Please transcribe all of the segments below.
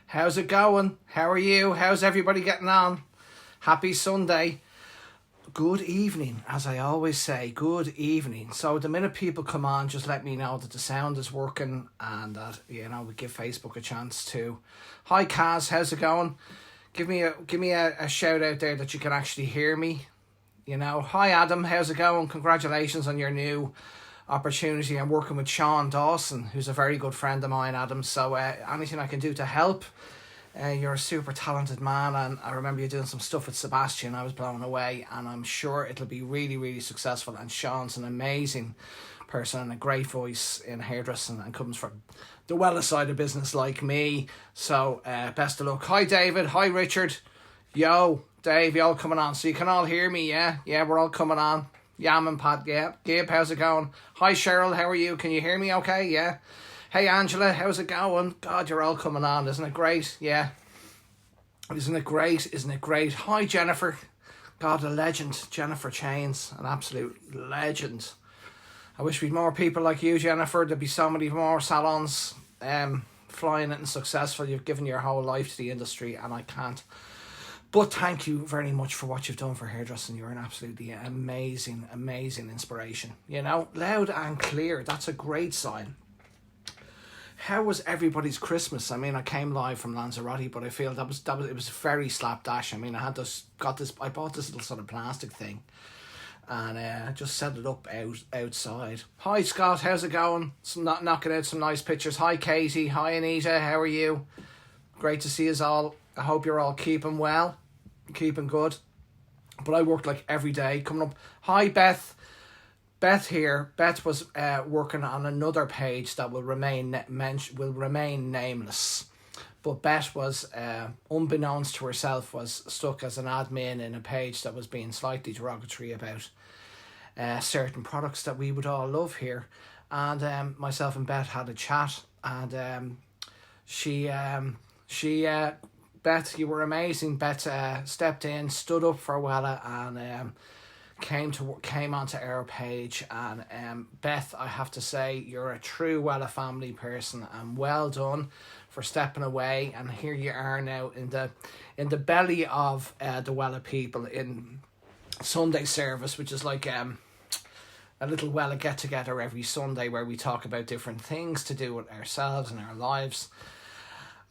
How's it going? How are you? How's everybody getting on? Happy Sunday. Good evening, as I always say, good evening. So the minute people come on, just let me know that the sound is working and that, we give Facebook a chance too. Hi Kaz, how's it going? Give me a shout out there that you can actually hear me. Hi Adam, how's it going? Congratulations on your new opportunity. I'm working with Sean Dawson, who's a very good friend of mine, Adam. So anything I can do to help. You're a super talented man, and I remember you doing some stuff with Sebastian. I was blown away, and I'm sure it'll be really, really successful. And Sean's an amazing person and a great voice in hairdressing and comes from the Wella side of business like me. So best of luck. Hi David, hi Richard. Yo, Dave, you all coming on? So you can all hear me, yeah? Yeah, we're all coming on. Yam and Pat, yeah. Gabe, how's it going? Hi Cheryl, how are you? Can you hear me okay? Yeah. Hey Angela, how's it going? God, you're all coming on. Isn't it great? Yeah. Isn't it great? Isn't it great? Hi Jennifer. God, a legend. Jennifer Chains, an absolute legend. I wish we'd more people like you, Jennifer. There'd be so many more salons flying it and successful. You've given your whole life to the industry and I can't. But thank you very much for what you've done for hairdressing. You're an absolutely amazing, amazing inspiration. Loud and clear. That's a great sign. How was everybody's Christmas? I mean, I came live from Lanzarote, but I feel it was very slapdash. I mean, I bought this little sort of plastic thing, and just set it up outside. Hi Scott, how's it going? Knocking out some nice pictures. Hi Katie, hi Anita, how are you? Great to see us all. I hope you're all keeping well, keeping good. But I worked like every day coming up. Hi Beth. Beth here. Beth was working on another page that will remain nameless. But Beth was, unbeknownst to herself, was stuck as an admin in a page that was being slightly derogatory about certain products that we would all love here. And myself and Beth had a chat, and Beth, you were amazing. Beth stepped in, stood up for Wella, and came onto our page. And Beth, I have to say, you're a true Wella family person, and well done for stepping away. And here you are now in the belly of the Wella people in Sunday service, which is like a little Wella get together every Sunday where we talk about different things to do with ourselves and our lives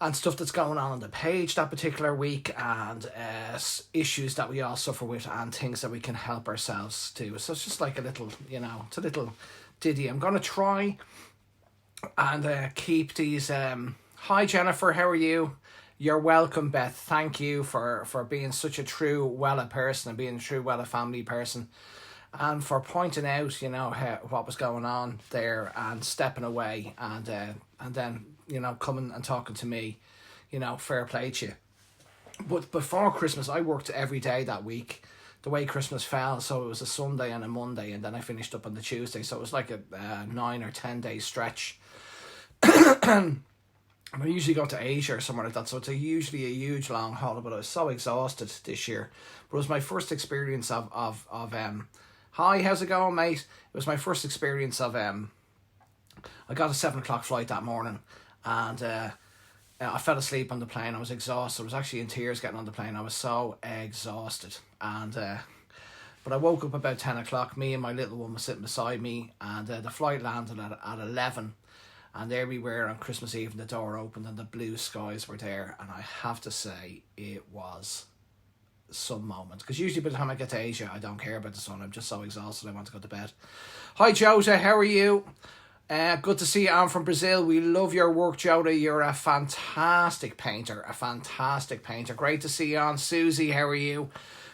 and stuff that's going on the page that particular week, and issues that we all suffer with and things that we can help ourselves do. So it's just like a little, it's a little ditty. I'm going to try and keep these... Hi Jennifer, how are you? You're welcome, Beth. Thank you for being such a true Wella person and being a true Wella family person, and for pointing out, what was going on there and stepping away, and then coming and talking to me, fair play to you. But before Christmas, I worked every day that week, the way Christmas fell. So it was a Sunday and a Monday, and then I finished up on the Tuesday. So it was like a 9 or 10 day stretch. And I usually go to Asia or somewhere like that, so it's usually a huge long haul. But I was so exhausted this year. But it was my first experience of hi, how's it going, mate? It was my first experience of I got a 7 o'clock flight that morning, and I fell asleep on the plane. I was exhausted. I was actually in tears getting on the plane. I was so exhausted. And but I woke up about 10 o'clock. Me and my little one was sitting beside me, and the flight landed at 11. And there we were on Christmas Eve, and the door opened and the blue skies were there. And I have to say, it was some moment. Because usually by the time I get to Asia, I don't care about the sun. I'm just so exhausted I want to go to bed. Hi Jota, how are you? Good to see you. I'm from Brazil. We love your work, Jota. You're a fantastic painter. Great to see you on. Susie, how are you?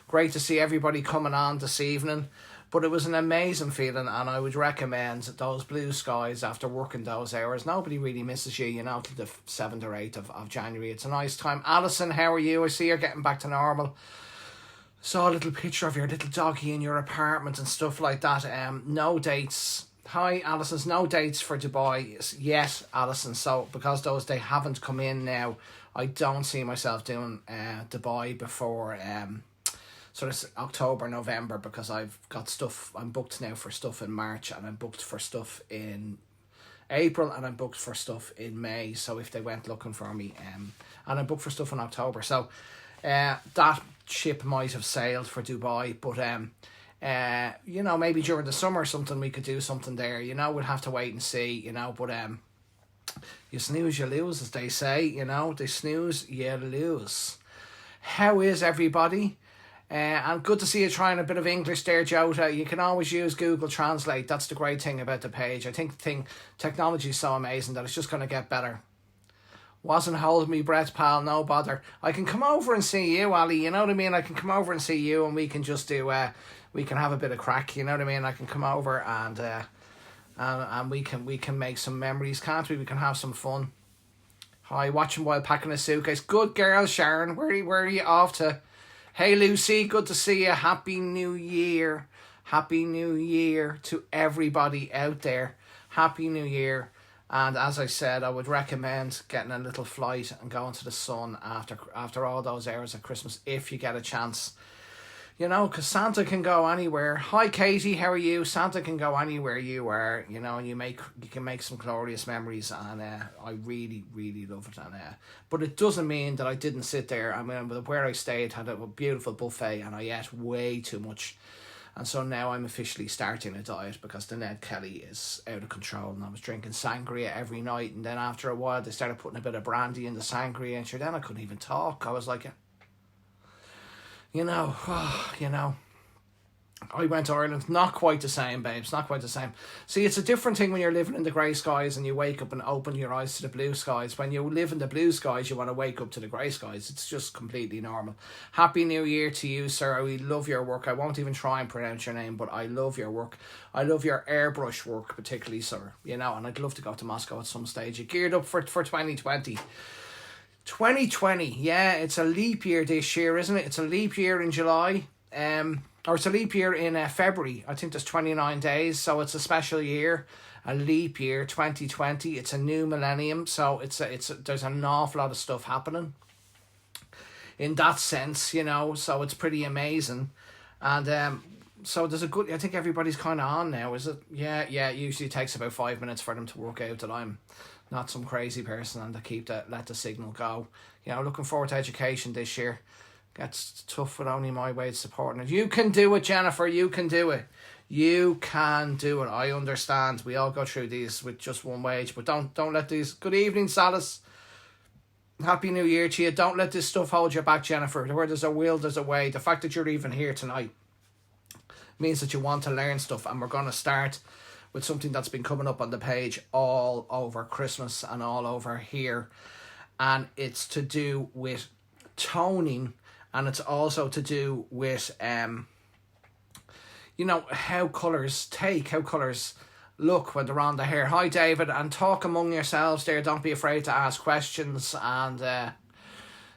Great to see everybody coming on this evening. But it was an amazing feeling, and I would recommend those blue skies after working those hours. Nobody really misses you, till the 7th or 8th of January. It's a nice time. Alison, how are you? I see you're getting back to normal. Saw a little picture of your little doggy in your apartment and stuff like that. No dates. Hi, Alison. No dates for Dubai yet, Alison. So because they haven't come in now, I don't see myself doing Dubai before sort of October, November, because I've got stuff. I'm booked now for stuff in March, and I'm booked for stuff in April, and I'm booked for stuff in May. So if they went looking for me, and I'm booked for stuff in October. So that ship might have sailed for Dubai, but you know, maybe during the summer or something we could do something there. You know, we'll have to wait and see. You know, but you snooze, you lose, as they say. You know, they snooze, you lose. How is everybody? And good to see you trying a bit of English there, Jota. You can always use Google Translate. That's the great thing about the page. I think technology is so amazing that it's just going to get better. Wasn't holding me breath, pal. No bother. I can come over and see you, Ali. You know what I mean? I can come over and see you, and we can just do. We can have a bit of crack. You know what I mean? I can come over and we can make some memories, can't we? We can have some fun. Hi, watching while packing a suitcase. Good girl, Sharon. Where are you off to? Hey, Lucy. Good to see you. Happy New Year. Happy New Year to everybody out there. Happy New Year. And as I said, I would recommend getting a little flight and going to the sun after all those hours of Christmas if you get a chance. You know, because Santa can go anywhere. Hi, Katie, how are you? Santa can go anywhere you are, you know, and you can make some glorious memories, and I really, really love it. And but it doesn't mean that I didn't sit there. I mean, where I stayed had a beautiful buffet, and I ate way too much. And so now I'm officially starting a diet because the Ned Kelly is out of control, and I was drinking sangria every night, and then after a while they started putting a bit of brandy in the sangria, and sure, then I couldn't even talk. I was like, you know, I went to Ireland. Not quite the same, babes. Not quite the same. See, it's a different thing when you're living in the grey skies and you wake up and open your eyes to the blue skies. When you live in the blue skies, you want to wake up to the grey skies. It's just completely normal. Happy New Year to you, sir. We love your work. I won't even try and pronounce your name, but I love your work. I love your airbrush work, particularly, sir. You know, and I'd love to go to Moscow at some stage. You geared up for 2020. 2020, yeah, it's a leap year this year, isn't it? It's a leap year in July, or it's a leap year in February. I think there's 29 days, so it's a special year, a leap year, 2020. It's a new millennium, so there's an awful lot of stuff happening in that sense, you know, so it's pretty amazing. And so there's I think everybody's kind of on now, is it? Yeah, it usually takes about 5 minutes for them to work out that I'm not some crazy person and to let the signal go. You know, looking forward to education this year. Gets tough with only my wage supporting it. You can do it, Jennifer. You can do it. You can do it. I understand. We all go through these with just one wage, but don't let these. Good evening, Salas. Happy New Year to you. Don't let this stuff hold you back, Jennifer. Where there's a will, there's a way. The fact that you're even here tonight means that you want to learn stuff, and we're going to start with something that's been coming up on the page all over Christmas and all over here. And it's to do with toning, and it's also to do with, you know, how colours look when they're on the hair. Hi, David, and talk among yourselves there. Don't be afraid to ask questions and,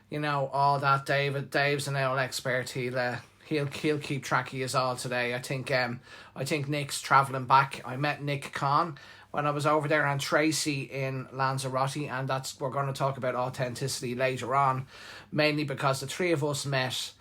you know, all that. Dave's an owl expert. He'll keep track of us all today. I think Nick's travelling back. I met Nick Kahn when I was over there, and Tracy in Lanzarote, and we're going to talk about authenticity later on, mainly because the three of us met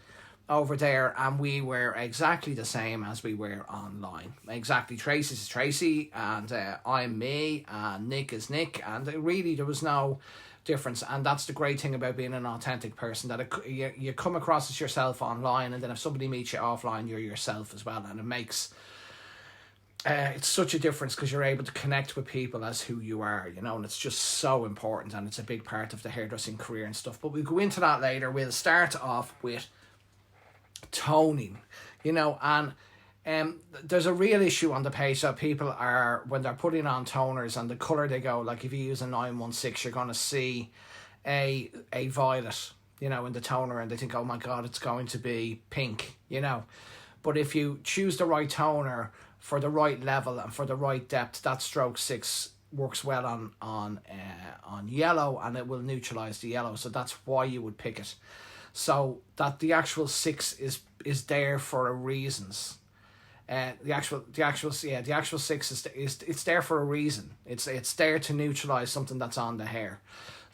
over there and we were exactly the same as we were online. Exactly. Tracy's Tracy, and I'm me, and Nick is Nick, and really there was no difference. And that's the great thing about being an authentic person, that you come across as yourself online, and then if somebody meets you offline, you're yourself as well, and it makes it's such a difference because you're able to connect with people as who you are, you know, and it's just so important, and it's a big part of the hairdressing career and stuff. But we'll go into that later. We'll start off with toning, you know, and there's a real issue on the page that people are, when they're putting on toners and the colour they go, like if you use a 916, you're going to see a violet, you know, in the toner, and they think, oh my God, it's going to be pink, you know. But if you choose the right toner for the right level and for the right depth, that stroke 6 works well on yellow, and it will neutralise the yellow. So that's why you would pick it. So that the actual 6 is there for a reasons. The actual 6 is it's there for a reason. It's there to neutralize something that's on the hair.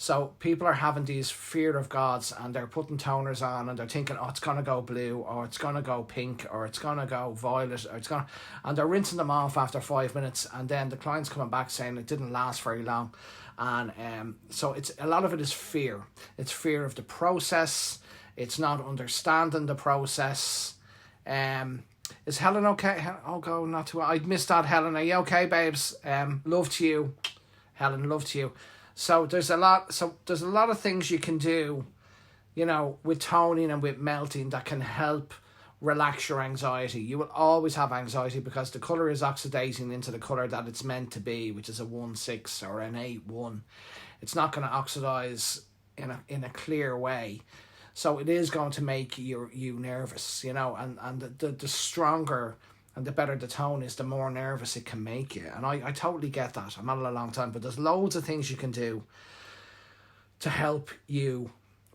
So people are having these fear of gods, and they're putting toners on, and they're thinking, oh, it's gonna go blue, or it's gonna go pink, or it's gonna go violet, or and they're rinsing them off after 5 minutes, and then the client's coming back saying it didn't last very long. And so it's a lot of it is fear. It's fear of the process. It's not understanding the process. Is Helen okay? Oh, go not too. I missed that, Helen. Are you okay, babes? Love to you, Helen. Love to you. So there's a lot. So there's a lot of things you can do, with toning and with melting that can help relax your anxiety. You will always have anxiety because the colour is oxidating into the colour that it's meant to be, which is a 1-6 or an 8-1. It's not going to oxidize in a clear way. So it is going to make you nervous, and the stronger and the better the tone is, the more nervous it can make you. And I totally get that. I'm not a long time, but there's loads of things you can do to help you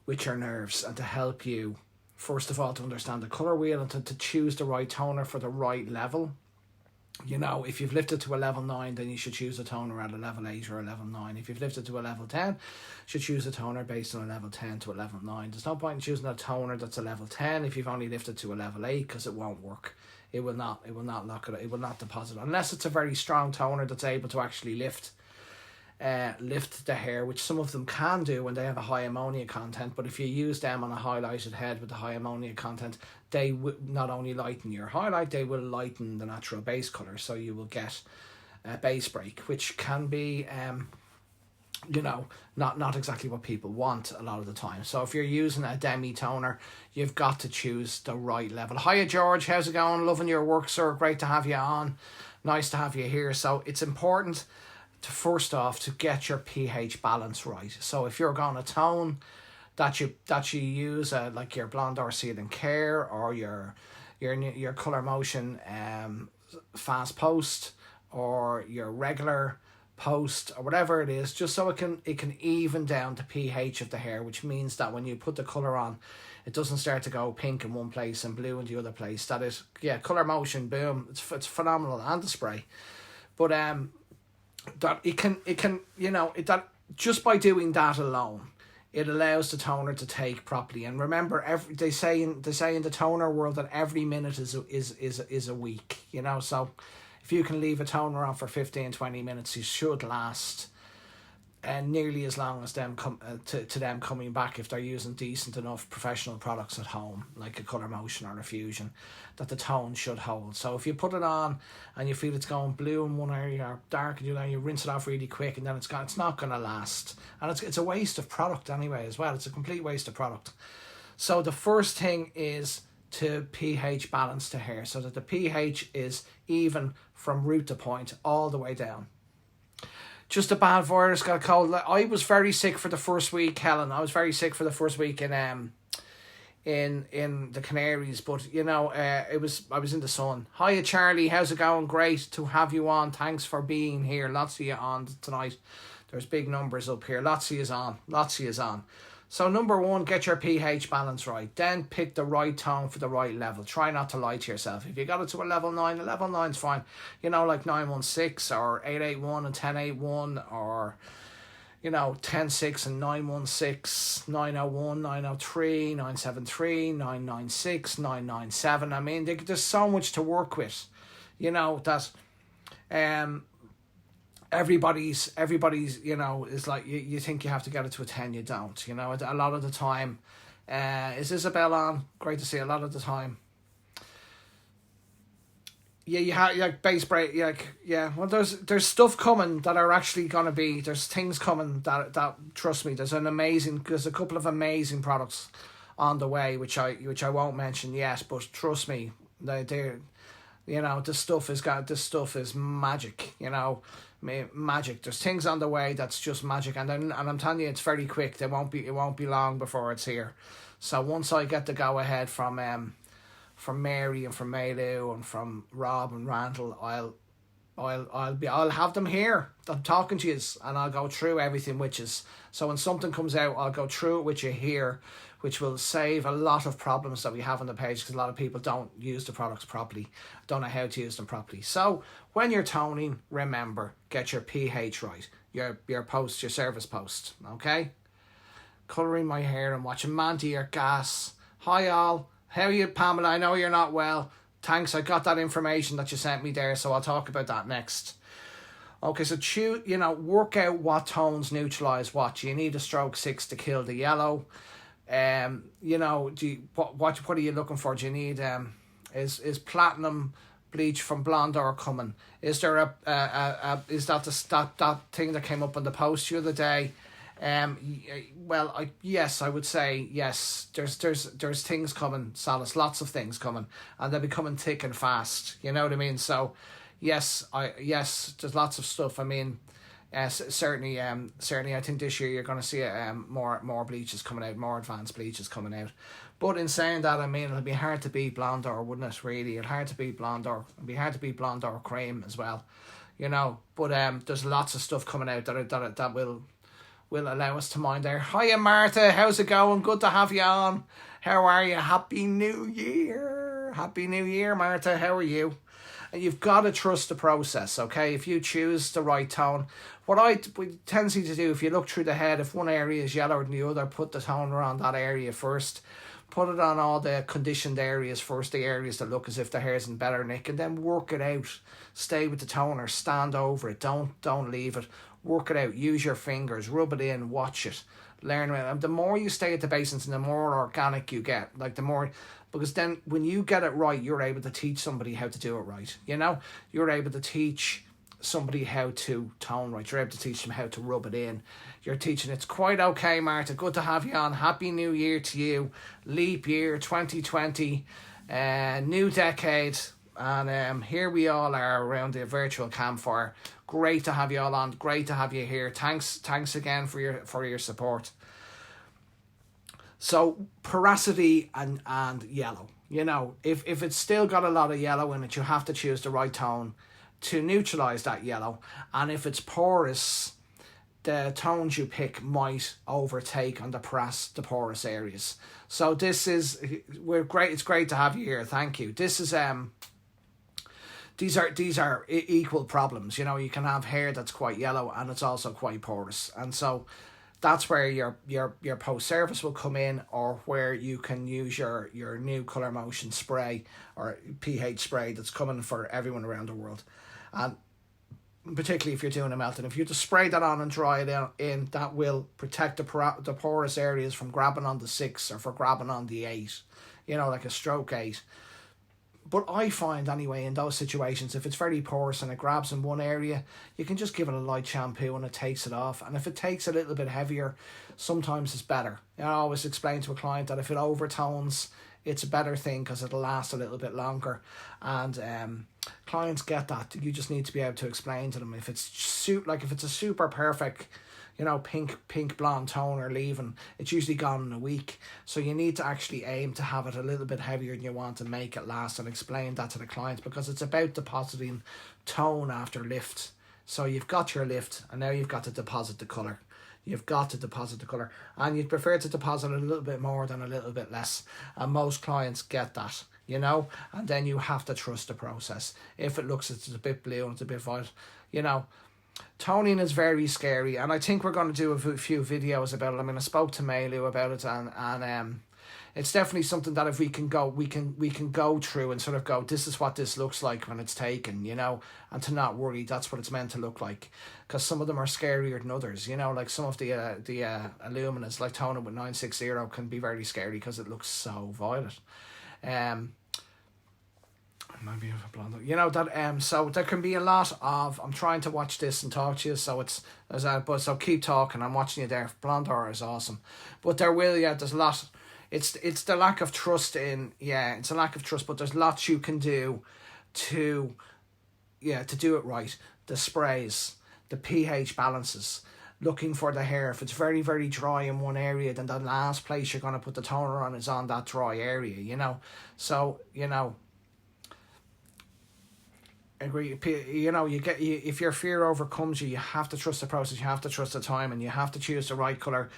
with your nerves and to help you, first of all, to understand the colour wheel and to choose the right toner for the right level. If you've lifted to a level 9, then you should choose a toner at a level 8 or a level 9. If you've lifted to a level 10, you should choose a toner based on a level 10 to a level 9. There's no point in choosing a toner that's a level 10 if you've only lifted to a level 8, because it won't work. It will not lock it. It will not deposit, unless it's a very strong toner that's able to actually lift the hair, which some of them can do when they have a high ammonia content. But if you use them on a highlighted head with the high ammonia content, they will not only lighten your highlight, they will lighten the natural base colour, so you will get a base break, which can be not exactly what people want a lot of the time. So if you're using a demi toner, you've got to choose the right level. Hiya George, how's it going? Loving your work, sir. Great to have you on. Nice to have you here. So it's important to, first off, to get your pH balance right. So if you're going to tone, that you use like your Blonde or Sealing Care or your Colour Motion fast post or your regular post or whatever it is, just so it can even down the pH of the hair, which means that when you put the colour on, it doesn't start to go pink in one place and blue in the other place. That is, Colour Motion, boom, it's phenomenal, and the spray. But that it can that just by doing that alone, it allows the toner to take properly. And remember, they say in the toner world that every minute is a week. So if you can leave a toner on for 15-20 minutes, you should last nearly as long as them to them coming back, if they're using decent enough professional products at home, like a Colour Motion or a Fusion, that the tone should hold. So if you put it on and you feel it's going blue in one area or dark in the other, you rinse it off really quick, and then it's gone. It's not going to last, and it's a waste of product anyway as well. It's a complete waste of product. So the first thing is to pH balance the hair so that the pH is even from root to point all the way down. Just a bad virus, got a cold. I was very sick for the first week, Helen. I was very sick for the first week in the Canaries, but I was in the sun. Hiya Charlie, how's it going? Great to have you on. Thanks for being here. Lots of you on tonight. There's big numbers up here. Lots of you on. So number one, get your pH balance right. Then pick the right tone for the right level. Try not to lie to yourself. If you got it to a level 9, a level 9's fine. Like 916 or 881 and 1081 or 106 and 916, 901, 903, 973, 996, 997. I mean, there's so much to work with. That everybody's is like, you think you have to get it to a 10, you don't. A lot of the time. Is Isabel on? Great to see. A lot of the time, you have like base break, well, there's stuff coming that are actually gonna be, there's things coming that trust me, there's a couple of amazing products on the way, which I won't mention yet, but trust me, they're this stuff is magic. Magic. There's things on the way that's just magic, and I'm telling you, it's very quick. It won't be long before it's here. So once I get the go ahead from Mary and from Maylu and from Rob and Randall, I'll have them here. I'm talking to you, and I'll go through everything with you. So when something comes out, I'll go through it with you here, which will save a lot of problems that we have on the page, because a lot of people don't use the products properly, don't know how to use them properly. So when you're toning, remember, get your pH right. your post, your service post. Okay. Colouring my hair and watching Mandy or Gas. Hi all. How are you, Pamela? I know you're not well. Thanks, I got that information that you sent me there, so I'll talk about that next. Okay, so work out what tones neutralise what. Do you need a stroke 6 to kill the yellow? What are you looking for? Do you need is platinum bleach from Blonde or coming? Is there is that that thing that came up on the post the other day? Yes, I would say yes. There's things coming, Salas. Lots of things coming, and they'll be coming thick and fast. You know what I mean? So, yes, there's lots of stuff. I mean, certainly, I think this year you're going to see more bleaches coming out, more advanced bleaches coming out. But in saying that, I mean, it'll be hard to beat Blonde or, wouldn't it? Really, it'd be hard to beat Blonde or Cream as well. But there's lots of stuff coming out that will allow us to mind there. Hiya Martha, how's it going? Good to have you on. How are you? Happy New Year. Happy New Year, Martha. How are you? And you've got to trust the process, okay? If you choose the right tone. What I tendency to do, if you look through the head, if one area is yellower than the other, put the toner on that area first. Put it on all the conditioned areas first, the areas that look as if the hair's in better nick, and then work it out. Stay with the toner, stand over it, don't leave it. Work it out, use your fingers, rub it in, watch it, learn it. And the more you stay at the basics and the more organic you get, because then when you get it right, you're able to teach somebody how to do it right. You're able to teach somebody how to tone right. You're able to teach them how to rub it in. You're teaching. It's quite okay, Martha. Good to have you on. Happy New Year to you. Leap year 2020, new decade. And here we all are around the virtual campfire. Great to have you all on. Great to have you here. Thanks again for your support. So porosity and yellow. If it's still got a lot of yellow in it, you have to choose the right tone to neutralise that yellow. And if it's porous, the tones you pick might overtake on the porous areas. So we're great. It's great to have you here. Thank you. This is These are equal problems. You can have hair that's quite yellow and it's also quite porous, and so that's where your post service will come in, or where you can use your new Colour Motion spray or pH spray that's coming for everyone around the world, and particularly if you're doing a melting. If you just spray that on and dry it in, that will protect the porous areas from grabbing on the 6 or for grabbing on the 8. Like a stroke 8. But I find anyway, in those situations, if it's very porous and it grabs in one area, you can just give it a light shampoo and it takes it off. And if it takes a little bit heavier, sometimes it's better. I always explain to a client that if it overtones, it's a better thing because it'll last a little bit longer. And clients get that. You just need to be able to explain to them. If it's a super perfect, pink blonde toner leaving, it's usually gone in a week. So you need to actually aim to have it a little bit heavier than you want to make it last, and explain that to the client, because it's about depositing tone after lift. So you've got your lift and now you've got to deposit the colour. And you'd prefer to deposit a little bit more than a little bit less. And most clients get that, and then you have to trust the process. If it looks it's a bit blue and it's a bit violet, toning is very scary, and I think we're going to do a few videos about it. I mean, I spoke to Melu about it, and it's definitely something that if we can go through and sort of go, this is what this looks like when it's taken, and to not worry. That's what it's meant to look like, because some of them are scarier than others. Like some of the Illuminas, like toning with 960, can be very scary because it looks so violet. My beautiful blonde. So there can be a lot of. I'm trying to watch this and talk to you, so so keep talking. I'm watching you there. Blonde aura is awesome, but there's a lot. It's the lack of trust in. It's a lack of trust, but there's lots you can do to do it right. The sprays, the pH balances, looking for the hair. If it's very, very dry in one area, then the last place you're going to put the toner on is on that dry area, So, agree. If your fear overcomes you, you have to trust the process, you have to trust the time, and you have to choose the right colour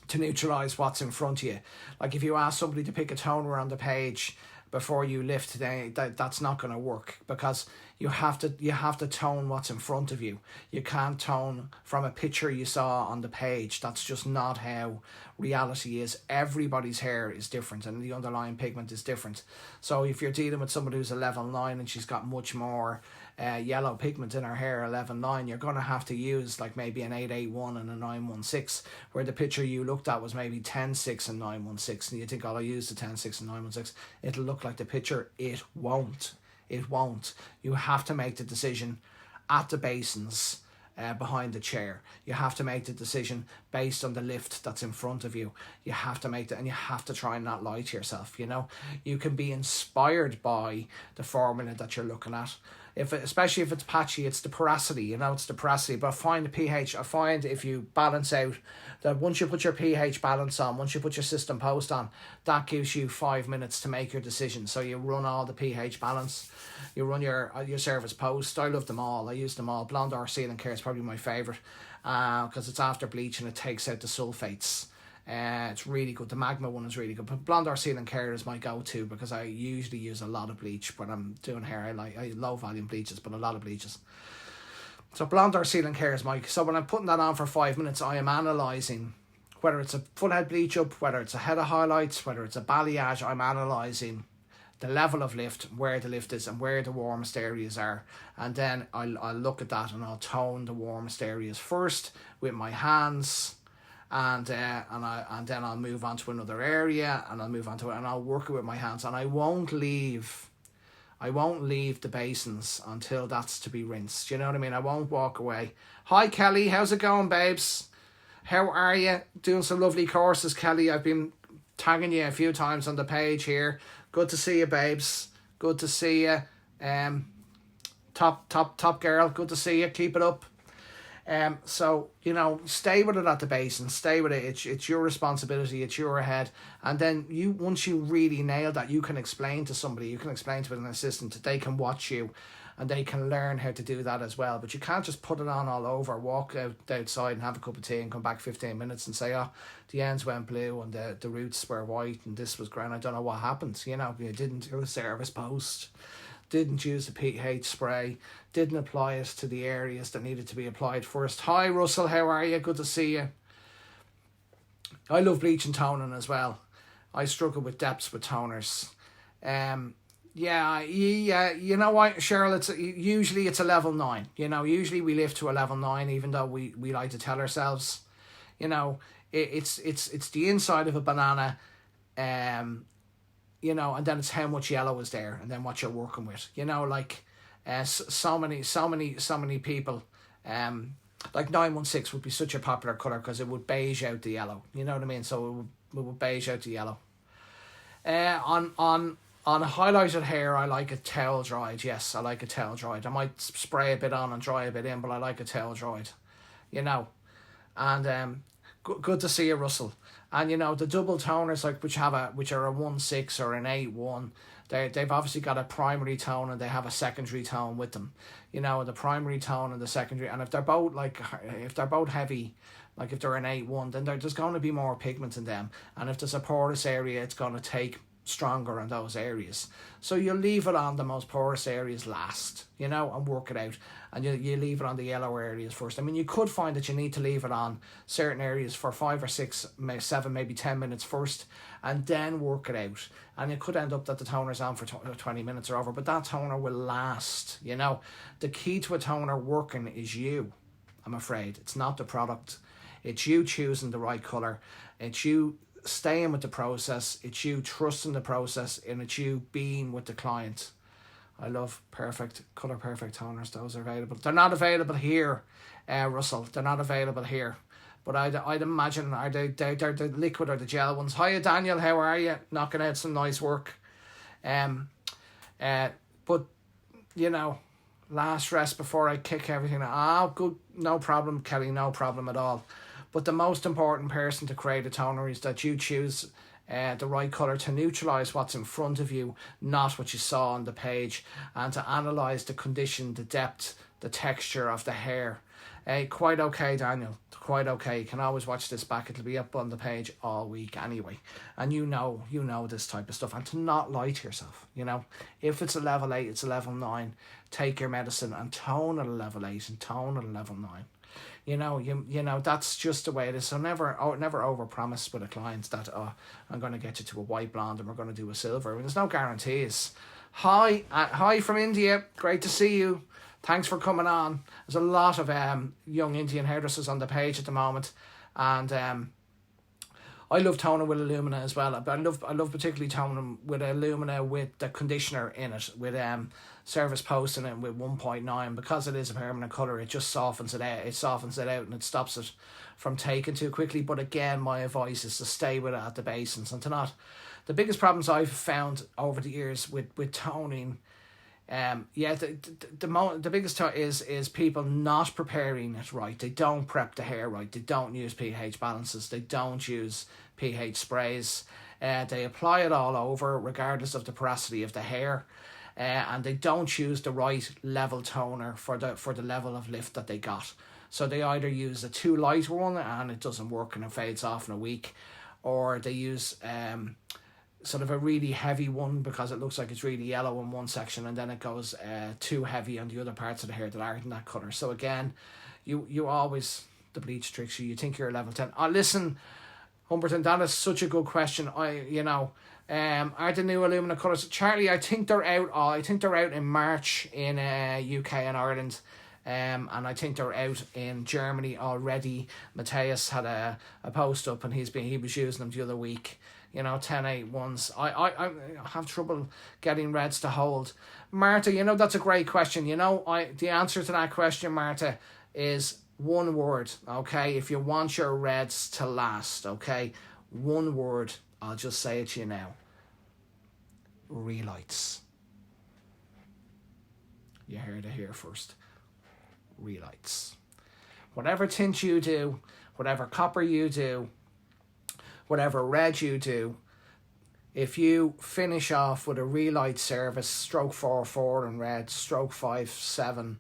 to neutralise what's in front of you. Like if you ask somebody to pick a toner on the page, before you lift, that's not going to work, because you have to tone what's in front of you. You can't tone from a picture you saw on the page. That's just not how reality is. Everybody's hair is different and the underlying pigment is different. So if you're dealing with somebody who's a level 9 and she's got much more yellow pigment in her hair, 11-9, you're going to have to use like maybe an 881 and a 916, where the picture you looked at was maybe 10-6 and 916, and you think, oh, I used the 10-6 and 916, it'll look like the picture. It won't. You have to make the decision at the basins, behind the chair. You have to make the decision based on the lift that's in front of you. You have to make that, and you have to try and not lie to yourself. You can be inspired by the formula that you're looking at. Especially if it's patchy, it's the porosity, it's the porosity. But I find the pH, if you balance out, that once you put your pH balance on, once you put your system post on, that gives you 5 minutes to make your decision. So you run all the pH balance, you run your service post. I love them all. I use them all. Blonde or Seal and Care is probably my favourite, because it's after bleach and it takes out the sulfates. It's really good. The Magma one is really good, but Blonde or Seal and Care is my go-to, because I usually use a lot of bleach when I'm doing hair. I low volume bleaches, but a lot of bleaches. So Blonde or Seal and Care is so when I'm putting that on for 5 minutes, I am analysing whether it's a full head bleach up, whether it's a head of highlights, whether it's a balayage. I'm analysing the level of lift, where the lift is and where the warmest areas are, and then I'll look at that and I'll tone the warmest areas first with my hands. And then I'll move on to another area, and I'll move on to it, and I'll work it with my hands, and I won't leave the basins until that's to be rinsed. You know what I mean? I won't walk away. Hi Kelly, how's it going, babes? How are you? Doing some lovely courses, Kelly. I've been tagging you a few times on the page here. Good to see you, babes. Good to see you. Top girl. Good to see you. Keep it up. So stay with it at the base and stay with it. It's your responsibility. It's your head. And then once you really nail that, you can explain to somebody. You can explain to an assistant that they can watch you, and they can learn how to do that as well. But you can't just put it on all over, walk outside and have a cup of tea and come back 15 minutes and say, oh, the ends went blue and the roots were white and this was grand. I don't know what happened. You didn't do a service post, didn't use the pH spray, didn't apply it to the areas that needed to be applied first. Hi Russell, how are you? Good to see you. I love bleach and toning as well. I struggle with depths with toners. Yeah, you know what, Cheryl, usually it's a level 9. Usually we lift to a level 9, even though we like to tell ourselves, it's the inside of a banana, and then it's how much yellow is there, and then what you're working with. So many people, like 916 would be such a popular colour because it would beige out the yellow. You know what I mean? So it would beige out the yellow. On highlighted hair, I like it towel dried. Yes, I like it towel dried. I might spray a bit on and dry a bit in, but I like it towel dried. And good to see you, Russell. And the double toners, like which are a 1.6 or an 8.1, they've obviously got a primary tone and they have a secondary tone with them. The primary tone and the secondary, and if they're both heavy, like if they're an 8.1, then there's going to be more pigment in them. And if there's a porous area, it's going to take stronger in those areas. So you leave it on the most porous areas last, and work it out. And you leave it on the yellow areas first. I mean, you could find that you need to leave it on certain areas for 5 or 6, 7, maybe 10 minutes first, and then work it out. And it could end up that the toner's on for 20 minutes or over, but that toner will last. The key to a toner working is you, I'm afraid. It's not the product. It's you choosing the right colour. It's you staying with the process. It's you trusting the process, and it's you being with the client. I love colour perfect toners. Those are available. They're not available here, Russell. They're not available here. But I'd imagine they're the liquid or the gel ones. Hiya Daniel, how are you? Knocking out some nice work. But last rest before I kick everything. Good. No problem, Kelly. No problem at all. But the most important person to create a toner is that you choose the right colour to neutralise what's in front of you, not what you saw on the page, and to analyse the condition, the depth, the texture of the hair. Quite okay, Daniel. Quite okay. You can always watch this back. It'll be up on the page all week anyway. And you know this type of stuff. And to not lie to yourself, if it's a level 8, it's a level 9. Take your medicine and tone at a level 8 and tone at a level 9. That's just the way it is. So never overpromise with a client that I'm going to get you to a white blonde and we're going to do a silver. There's no guarantees. Hi from India. Great to see you. Thanks for coming on. There's a lot of young Indian hairdressers on the page at the moment, and I love toning with Illumina as well. But I love particularly toning with Illumina with the conditioner in it, with Service Post in it with 1.9, because it is a permanent colour. It just softens it out. It softens it out and it stops it from taking too quickly. But again, my advice is to stay with it at the basins and to not. The biggest problems I've found over the years with toning. The biggest is people not preparing it right. They don't prep the hair right. They don't use pH balances. They don't use pH sprays. They apply it all over regardless of the porosity of the hair, and they don't use the right level toner for the level of lift that they got. So they either use a too light one and it doesn't work and it fades off in a week, or they use sort of a really heavy one because it looks like it's really yellow in one section, and then it goes too heavy on the other parts of the hair that aren't in that colour. So again, you always, the bleach tricks you. You think you're a level 10. Listen, Humberton, that is such a good question. Are the new Illumina colours, Charlie? I think they're out. I think they're out in March in UK and Ireland. And I think they're out in Germany already. Matthias had a post up and he was using them the other week. 10-8 ones. I have trouble getting reds to hold. Martha, that's a great question. The answer to that question, Martha, is one word, okay? If you want your reds to last, okay? One word, I'll just say it to you now. Relights. You heard it here first. Relights. Whatever tint you do, whatever copper you do, whatever red you do, if you finish off with a relight service, stroke 4-4 in red, stroke 5-7,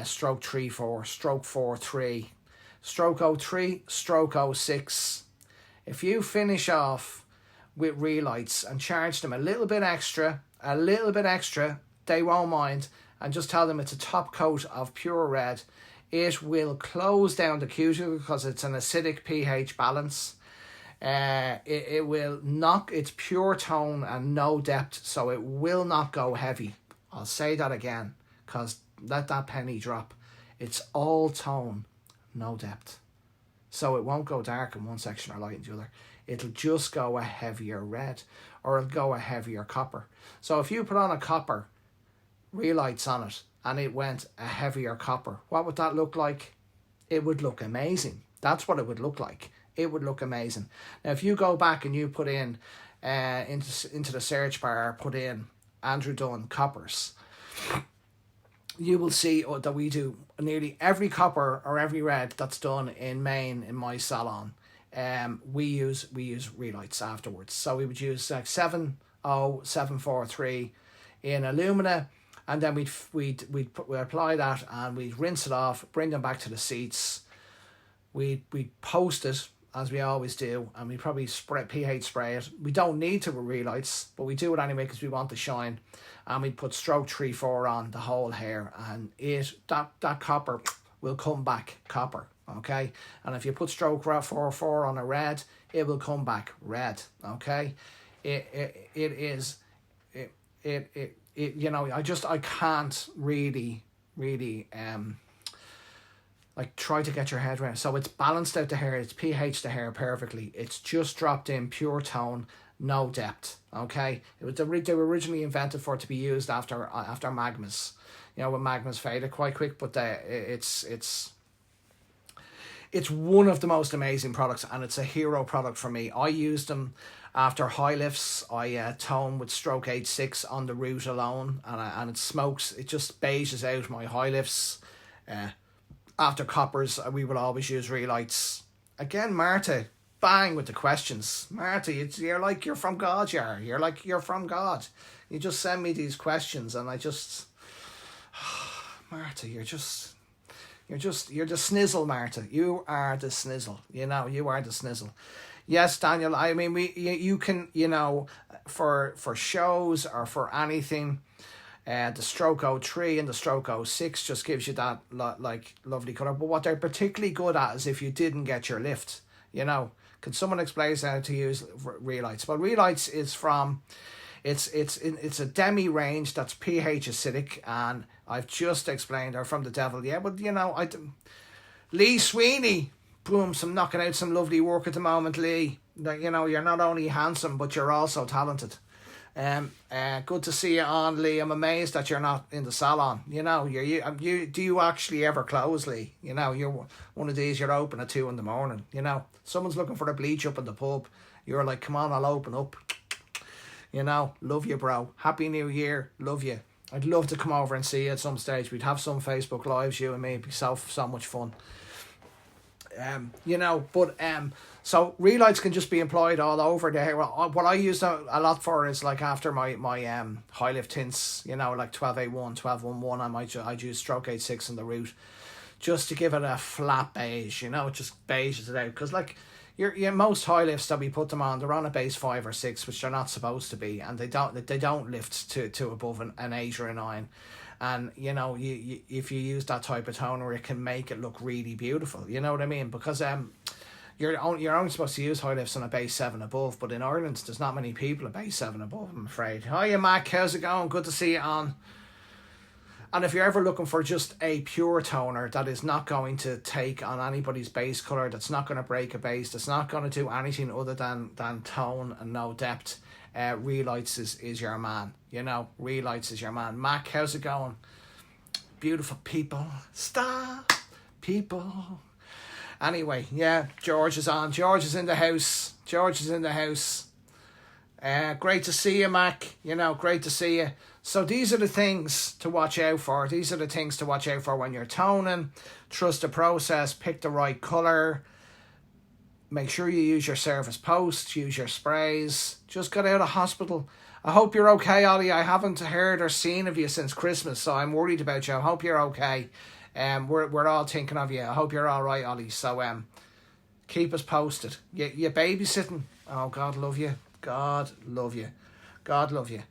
stroke 3-4, stroke 4-3, stroke 03, stroke 06, if you finish off with relights and charge them a little bit extra, they won't mind, and just tell them it's a top coat of pure red, it will close down the cuticle because it's an acidic pH balance. It will knock its pure tone and no depth, so it will not go heavy. I'll say that again, because let that penny drop. It's all tone, no depth. So it won't go dark in one section or light in the other. It'll just go a heavier red, or it'll go a heavier copper. So if you put on a copper, relights on it, and it went a heavier copper, what would that look like? It would look amazing. That's what it would look like. It would look amazing. Now, if you go back and you put in into the search bar, put in Andrew Dunn coppers, you will see that we do nearly every copper or every red that's done in Maine in my salon. We use relights afterwards. So we would use like 70743 in Illumina, and then we'd apply that and we'd rinse it off, bring them back to the seats. We'd post it, as we always do, and we probably pH spray it. We don't need to with relights, but we do it anyway because we want the shine. And we put stroke 3-4 on the whole hair, and that copper will come back copper, okay? And if you put stroke 4-4 on a red, it will come back red, okay? I can't really try to get your head around. So it's balanced out the hair, it's pH the hair perfectly. It's just dropped in pure tone, no depth. Okay, they were originally invented for it to be used after magmas. When magmas faded quite quick, but it's one of the most amazing products, and it's a hero product for me. I use them after high lifts. I tone with stroke 8-6 on the root alone, and it smokes. It just beiges out my high lifts. After coppers, we will always use relights. Again, Marta, bang with the questions. Marta, you're from God, you're from God. You just send me these questions and I just... Marta, you're the snizzle, Marta. You are the snizzle. You know, you are the snizzle. Yes, Daniel. I mean, you can, you know, for shows or for anything, the stroke 03 and the stroke 06 just gives you that like lovely colour. But what they're particularly good at is if you didn't get your lift, you know. Can someone explain how to use Relights? Well, Relights is from, it's a demi range that's pH acidic, and I've just explained, or from the devil. Yeah, but you know, Lee Sweeney, boom, knocking out some lovely work at the moment, Lee. You know, you're not only handsome, but you're also talented. Good to see you on, Lee. I'm amazed that you're not in the salon. You know, you do you actually ever close, Lee? You know, you're one of these. You're open at 2 a.m. You know, someone's looking for a bleach up in the pub. You're like, come on, I'll open up. You know, love you, bro. Happy New Year, love you. I'd love to come over and see you at some stage. We'd have some Facebook lives, you and me. It'd be so much fun. You know, but so relights can just be employed all over the hair. What I use a lot for is like after my high lift tints, you know, like 12A1, 1211, I'd use stroke 86 in the root, just to give it a flat beige, you know, it just beiges it out. Because like your most high lifts that we put them on, they're on a base 5 or 6, which they're not supposed to be, and they don't lift to above an 8 or a 9. And, you know, you if you use that type of toner, it can make it look really beautiful. You know what I mean? Because you're only supposed to use high lifts on a base 7 above. But in Ireland, there's not many people at base 7 above, I'm afraid. Hiya, Mac. How's it going? Good to see you on. And if you're ever looking for just a pure toner that is not going to take on anybody's base colour, that's not going to break a base, that's not going to do anything other than tone and no depth, Relights is your man. You know, Relights is your man. Mac, how's it going? Beautiful people, star people. Anyway, yeah, George is on. George is in the house. Great to see you, Mac. You know, great to see you. So these are the things to watch out for. These are the things to watch out for when you're toning. Trust the process. Pick the right colour. Make sure you use your service posts, use your sprays. Just got out of hospital. I hope you're okay, Ollie. I haven't heard or seen of you since Christmas, so I'm worried about you. I hope you're okay. We're all thinking of you. I hope you're all right, Ollie. So keep us posted. You babysitting? Oh, God love you. God love you. God love you.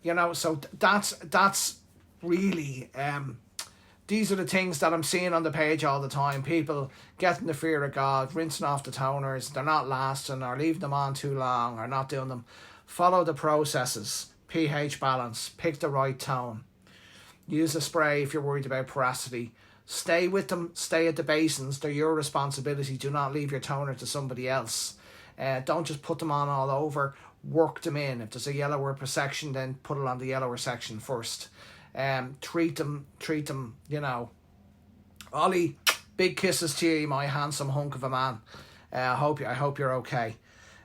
You know, so that's really these are the things that I'm seeing on the page all the time. People getting the fear of God, rinsing off the toners, they're not lasting, or leaving them on too long, or not doing them. Follow the processes. pH balance. Pick the right tone. Use a spray if you're worried about porosity. Stay with them. Stay at the basins. They're your responsibility. Do not leave your toner to somebody else. Don't just put them on all over. Work them in. If there's a yellower per section, then put it on the yellower section first. Treat them, you know. Ollie, big kisses to you, my handsome hunk of a man. I hope you're okay.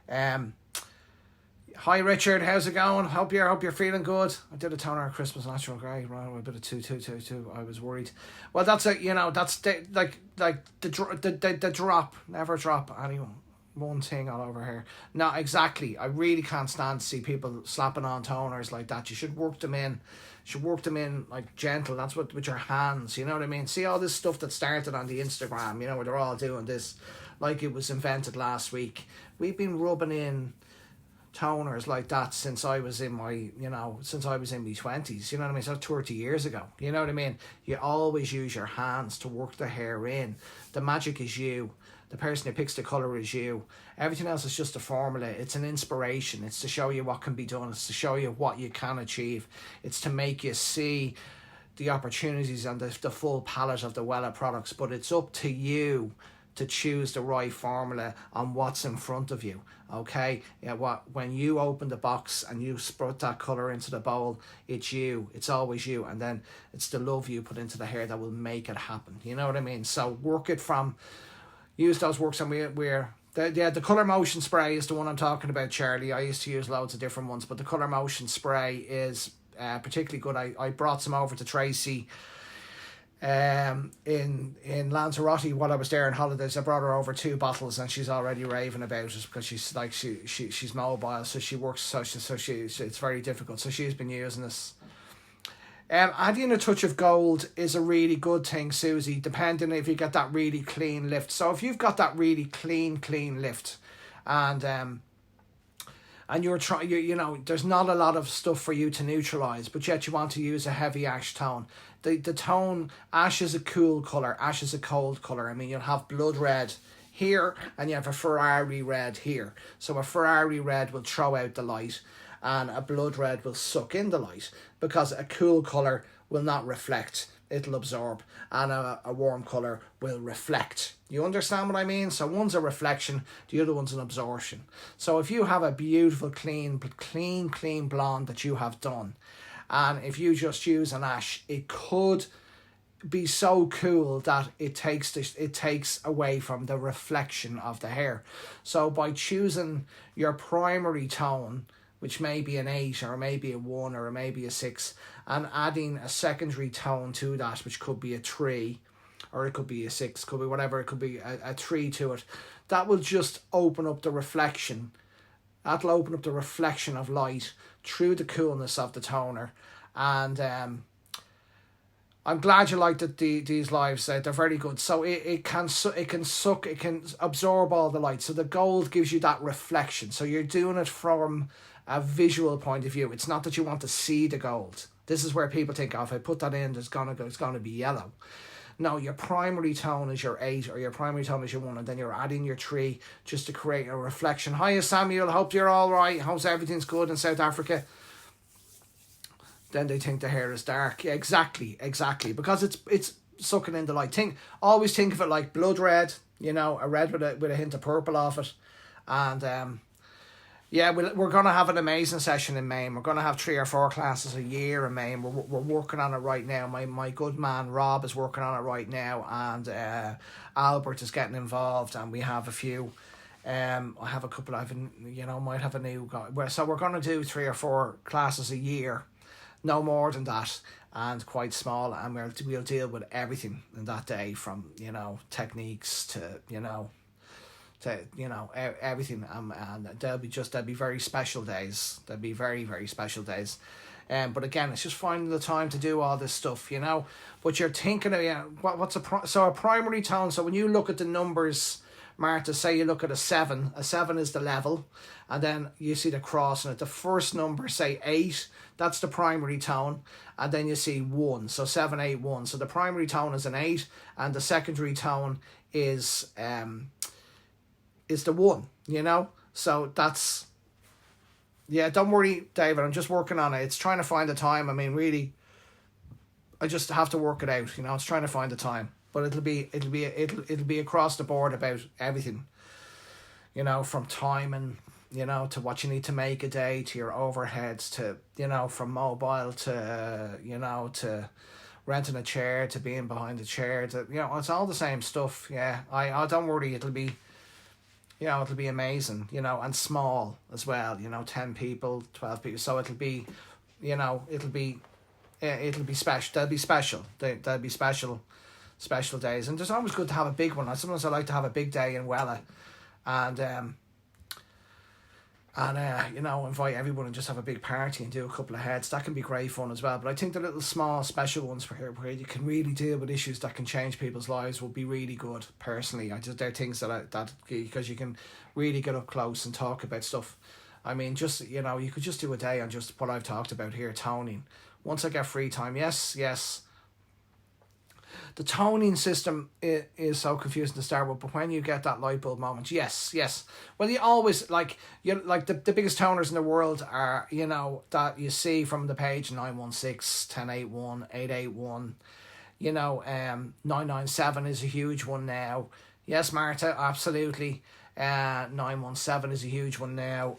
Hi Richard, how's it going? Hope you're feeling good. I did a toner on Christmas, natural grey, right? A bit of 2. I was worried. Well, that's it. You know, that's the drop. Never drop anyone. One thing all over here. No, exactly. I really can't stand to see people slapping on toners like that. You should work them in. Like gentle. That's what with your hands. You know what I mean? See all this stuff that started on the Instagram. You know, where they're all doing this like it was invented last week. We've been rubbing in toners like that since I was in my 20s, you know what I mean? So 30 years ago, you know what I mean? You always use your hands to work the hair in. The magic is you. The person who picks the colour is you. Everything else is just a formula. It's an inspiration. It's to show you what can be done. It's to show you what you can achieve. It's to make you see the opportunities and the full palette of the Wella products. But it's up to you to choose the right formula on what's in front of you. Okay, yeah. When you open the box and you sprut that colour into the bowl, it's you. It's always you, and then it's the love you put into the hair that will make it happen. You know what I mean? So work it from. Use those works, and the colour motion spray is the one I'm talking about, Charlie. I used to use loads of different ones, but the colour motion spray is particularly good. I brought some over to Tracy in Lanzarote while I was there on holidays. I brought her over 2 bottles, and she's already raving about it because she's like she's mobile, so she works, so she it's very difficult. So she's been using this. Adding a touch of gold is a really good thing, Susie, depending if you get that really clean lift. So if you've got that really clean lift, and you're trying, there's not a lot of stuff for you to neutralize, but yet you want to use a heavy ash tone. The tone, ash is a cool color, ash is a cold color. I mean, you'll have blood red here, and you have a Ferrari red here. So a Ferrari red will throw out the light, and a blood red will suck in the light, because a cool colour will not reflect, it'll absorb, and a warm colour will reflect. You understand what I mean? So one's a reflection, the other one's an absorption. So if you have a beautiful clean blonde that you have done, and if you just use an ash, it could be so cool that it takes away from the reflection of the hair. So by choosing your primary tone, which may be an 8 or maybe a 1 or maybe a 6, and adding a secondary tone to that, which could be a 3 or it could be a 6, could be whatever, it could be a 3 to it, that will just open up the reflection. That'll open up the reflection of light through the coolness of the toner. And I'm glad you liked these lives. They're very good. So it can absorb all the light. So the gold gives you that reflection. So you're doing it from a visual point of view. It's not that you want to see the gold. This is where people think, oh, if I put that in, it's gonna be yellow. No, your primary tone is your 8 or your primary tone is your 1, and then you're adding your 3 just to create a reflection. Hiya, Samuel. Hope you're all right. Hope everything's good in South Africa. Then they think the hair is dark. Yeah, exactly. Because it's sucking in the light. Always think of it like blood red, a red with a hint of purple off it. And we're going to have an amazing session in Maine. We're going to have 3 or 4 classes a year in Maine. We're working on it right now. My good man Rob is working on it right now, and Albert is getting involved, and we have a few. I have a couple. Might have a new guy. So we're going to do 3 or 4 classes a year. No more than that, and quite small, and we'll deal with everything in that day, from techniques to everything, and they'll be very special days. They'll be very, very special days. But again, it's just finding the time to do all this stuff, But you're thinking of a primary tone. So when you look at the numbers, Martha, say you look at a 7. A 7 is the level, and then you see the cross in it. The first number, say 8, that's the primary tone, and then you see 1. So 7, 8, 1. So the primary tone is an 8, and the secondary tone is the 1. So that's, don't worry, David. I'm just working on it. It's trying to find the time. I mean, really, I just have to work it out. It's trying to find the time. But it'll be across the board about everything, from time and to what you need to make a day, to your overheads, to from mobile to to renting a chair, to being behind the chair, to it's all the same stuff. Yeah, I don't worry. It'll be amazing. And small as well. 10 people, 12 people. So it'll be special. They'll be special. They'll be special days, and it's always good to have a big one. Sometimes I like to have a big day in Wella, and invite everyone and just have a big party and do a couple of heads. That can be great fun as well. But I think the little small special ones where you can really deal with issues that can change people's lives will be really good. Personally, they're things that because you can really get up close and talk about stuff. I mean, just you could just do a day on just what I've talked about here, toning. Once I get free time, yes. The toning system is so confusing to start with, but when you get that light bulb moment, yes. Well, you always the biggest toners in the world are that you see from the page 916, 1081, 881, 997 is a huge one now. Yes, Martha, absolutely. 917 is a huge one now.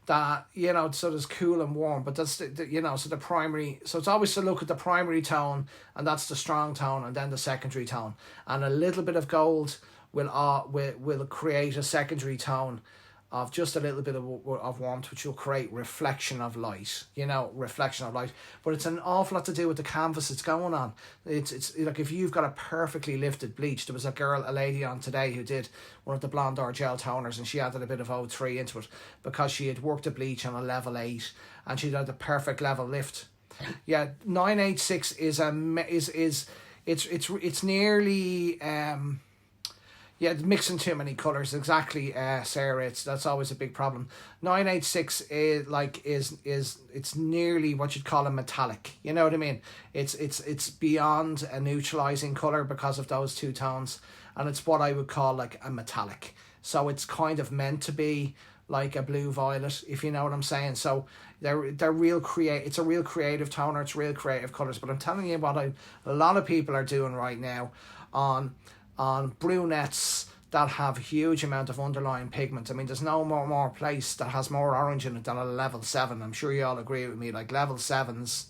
That so there's cool and warm, but that's so the primary, so it's always to look at the primary tone, and that's the strong tone, and then the secondary tone, and a little bit of gold will create a secondary tone of just a little bit of warmth, which will create reflection of light. But it's an awful lot to do with the canvas it's going on. It's like if you've got a perfectly lifted bleach. There was a lady on today who did one of the Blonde or gel toners, and she added a bit of O3 into it because she had worked a bleach on a level 8, and she'd had the perfect level lift. Yeah, 986 is a is it's nearly yeah, mixing too many colors. Exactly, Sarah. That's always a big problem. 986 is it's nearly what you'd call a metallic. You know what I mean? It's beyond a neutralizing color because of those two tones, and it's what I would call like a metallic. So it's kind of meant to be like a blue violet, if you know what I'm saying. So they're real it's a real creative toner. It's real creative colors. But I'm telling you what, a lot of people are doing right now on brunettes that have a huge amount of underlying pigment. I mean, there's no more place that has more orange in it than a level 7. I'm sure you all agree with me. Like level 6s,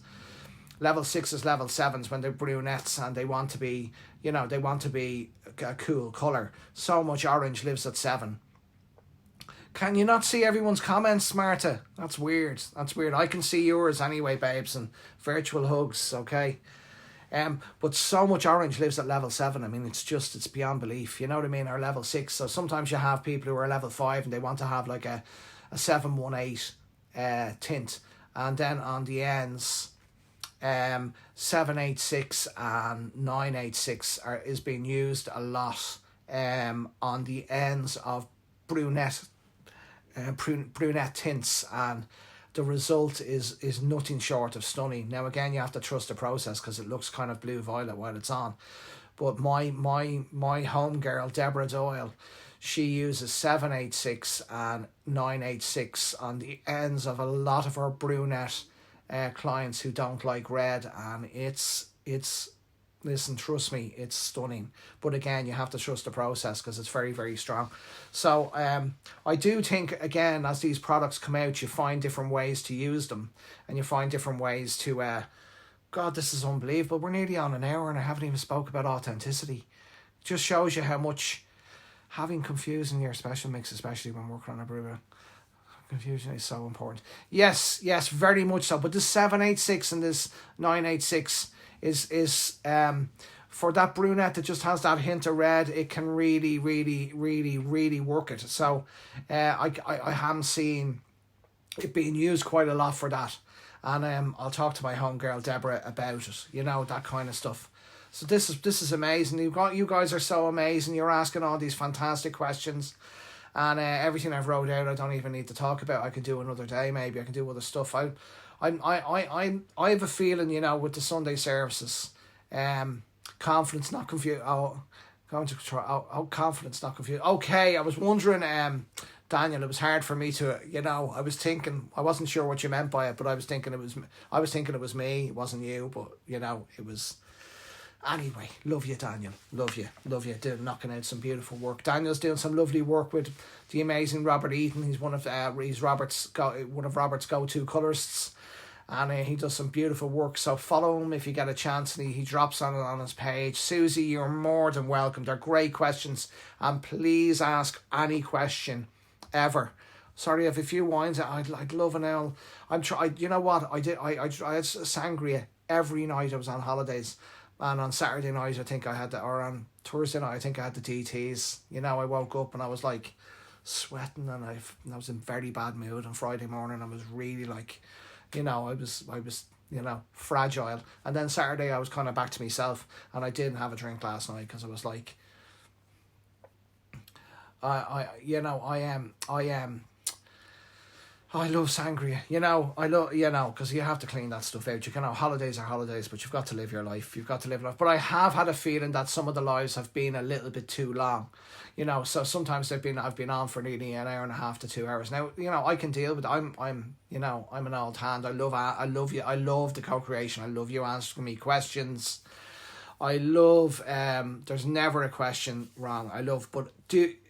level 7s when they're brunettes and they want to be, they want to be a cool colour. So much orange lives at 7. Can you not see everyone's comments, Marta? That's weird. I can see yours anyway, babes, and virtual hugs, okay? But so much orange lives at level 7. I mean, it's beyond belief. You know what I mean? Or level 6. So sometimes you have people who are level 5 and they want to have like a 718 tint. And then on the ends, 786 and 986 is being used a lot on the ends of brunette tints, and the result is nothing short of stunning. Now again, you have to trust the process because it looks kind of blue violet while it's on. But my home girl Deborah Doyle, she uses 786 and 986 on the ends of a lot of her brunette clients who don't like red, and it's listen, trust me, it's stunning. But again, you have to trust the process because it's very, very strong. So I do think, again, as these products come out, you find different ways to use them, and you find different ways to God, this is unbelievable. We're nearly on an hour and I haven't even spoke about authenticity. It just shows you how much having confusion in your special mix, especially when working on a brew, confusion is so important. Yes, very much so. But this 786 and this 986 is for that brunette that just has that hint of red, it can really, really, really, really work it. So I haven't seen it being used quite a lot for that. And I'll talk to my homegirl Deborah about it, that kind of stuff. So this is amazing. You guys are so amazing. You're asking all these fantastic questions. And everything I've wrote out, I don't even need to talk about. I can do another day. Maybe I can do other stuff. I have a feeling, with the Sunday services, confidence, not confused. Confidence, not confused. Okay, I was wondering, Daniel. It was hard for me to, I was thinking, I wasn't sure what you meant by it, but I was thinking it was me. It wasn't you, but it was. Anyway, love you, Daniel. Love you. Knocking out some beautiful work. Daniel's doing some lovely work with the amazing Robert Eaton. He's one of Robert's go-to colorists, and he does some beautiful work. So follow him if you get a chance, and he drops on it on his page. Susie, you're more than welcome. They're great questions, and please ask any question ever. Sorry, I have a few wines. I'd love an ale. You know what? I had sangria every night I was on holidays. And on Saturday night, I think I had or on Thursday night, I think I had the DTs. I woke up and I was like sweating, and I was in very bad mood. On Friday morning, I was really like, I was fragile. And then Saturday, I was kind of back to myself, and I didn't have a drink last night because I was like, I love sangria, because you have to clean that stuff out. Holidays are holidays, but you've got to live your life. But I have had a feeling that some of the lives have been a little bit too long, so sometimes I've been on for nearly an hour and a half to 2 hours. Now, I can deal with it. I'm an old hand. I love you. I love the co-creation. I love you asking me questions. I love, there's never a question wrong. But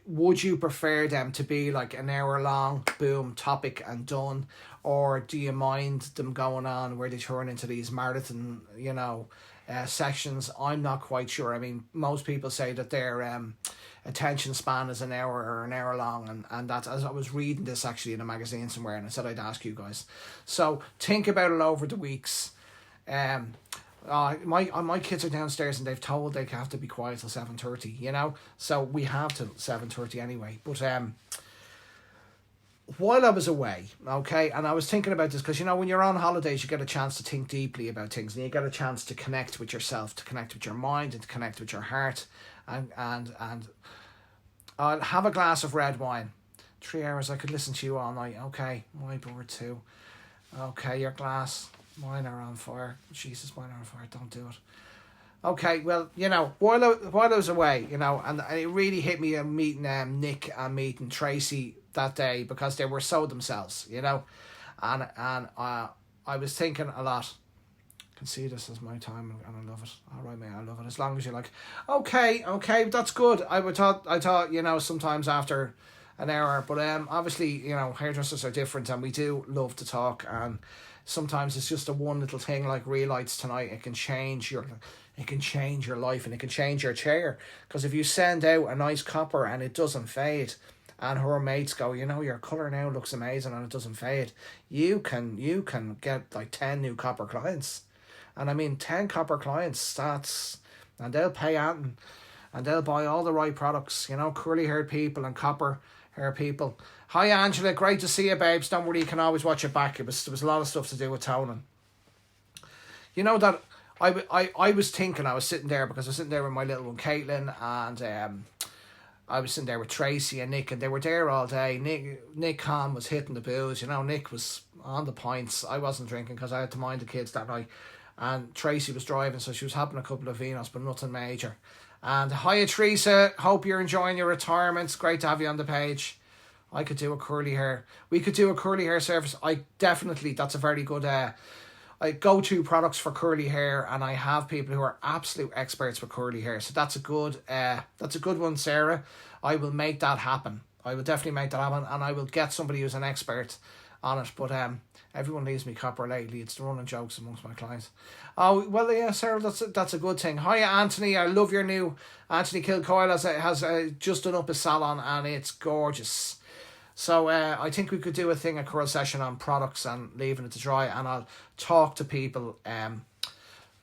would you prefer them to be like an hour long, boom, topic and done? Or do you mind them going on where they turn into these marathon, sections? I'm not quite sure. I mean, most people say that their attention span is an hour or an hour long. And that's, as I was reading this actually in a magazine somewhere, and I said I'd ask you guys. So think about it over the weeks. My kids are downstairs and they've told they have to be quiet till 7:30, so we have till 7:30 anyway. But while I was away, okay, and I was thinking about this because, when you're on holidays, you get a chance to think deeply about things, and you get a chance to connect with yourself, to connect with your mind, and to connect with your heart, and I'll have a glass of red wine. 3 hours, I could listen to you all night. Okay, my board too. Okay, your glass, mine are on fire. Jesus, mine are on fire. Don't do it. Okay, well, while I was away, and it really hit me meeting Nick and meeting Tracy that day, because they were so themselves, and I was thinking a lot. I can see this as my time, and I love it. All right, mate, I love it. As long as you're like, okay, that's good. I thought, sometimes after an hour, but obviously, hairdressers are different, and we do love to talk, and sometimes it's just a one little thing like real lights tonight. It can change your life, and it can change your chair, because if you send out a nice copper and it doesn't fade, and her mates go, your colour now looks amazing and it doesn't fade, you can get like 10 new copper clients. And I mean, 10 copper clients, and they'll pay out, and they'll buy all the right products, curly haired people and copper hair people. Hi Angela, great to see you, babes. Don't worry, you can always watch it back. There was a lot of stuff to do with toning. That I was thinking, I was sitting there, because I was sitting there with my little one Caitlin, and I was sitting there with Tracy and Nick, and they were there all day. Nick Hahn was hitting the booze, Nick was on the pints. I wasn't drinking because I had to mind the kids that night. And Tracy was driving, so she was having a couple of vinos, but nothing major. And hiya Teresa, hope you're enjoying your retirement. It's great to have you on the page. I could do a curly hair. We could do a curly hair service. That's a very good go-to products for curly hair, and I have people who are absolute experts with curly hair. So that's a good one, Sarah. I will make that happen. I will definitely make that happen, and I will get somebody who's an expert on it. But everyone leaves me copper lately. It's the running jokes amongst my clients. Oh, well, yeah, Sarah, that's a good thing. Hiya, Anthony. I love your new Anthony Kilcoyle has just done up his salon, and it's gorgeous. So I think we could do a curl session on products and leaving it to dry, and I'll talk to people.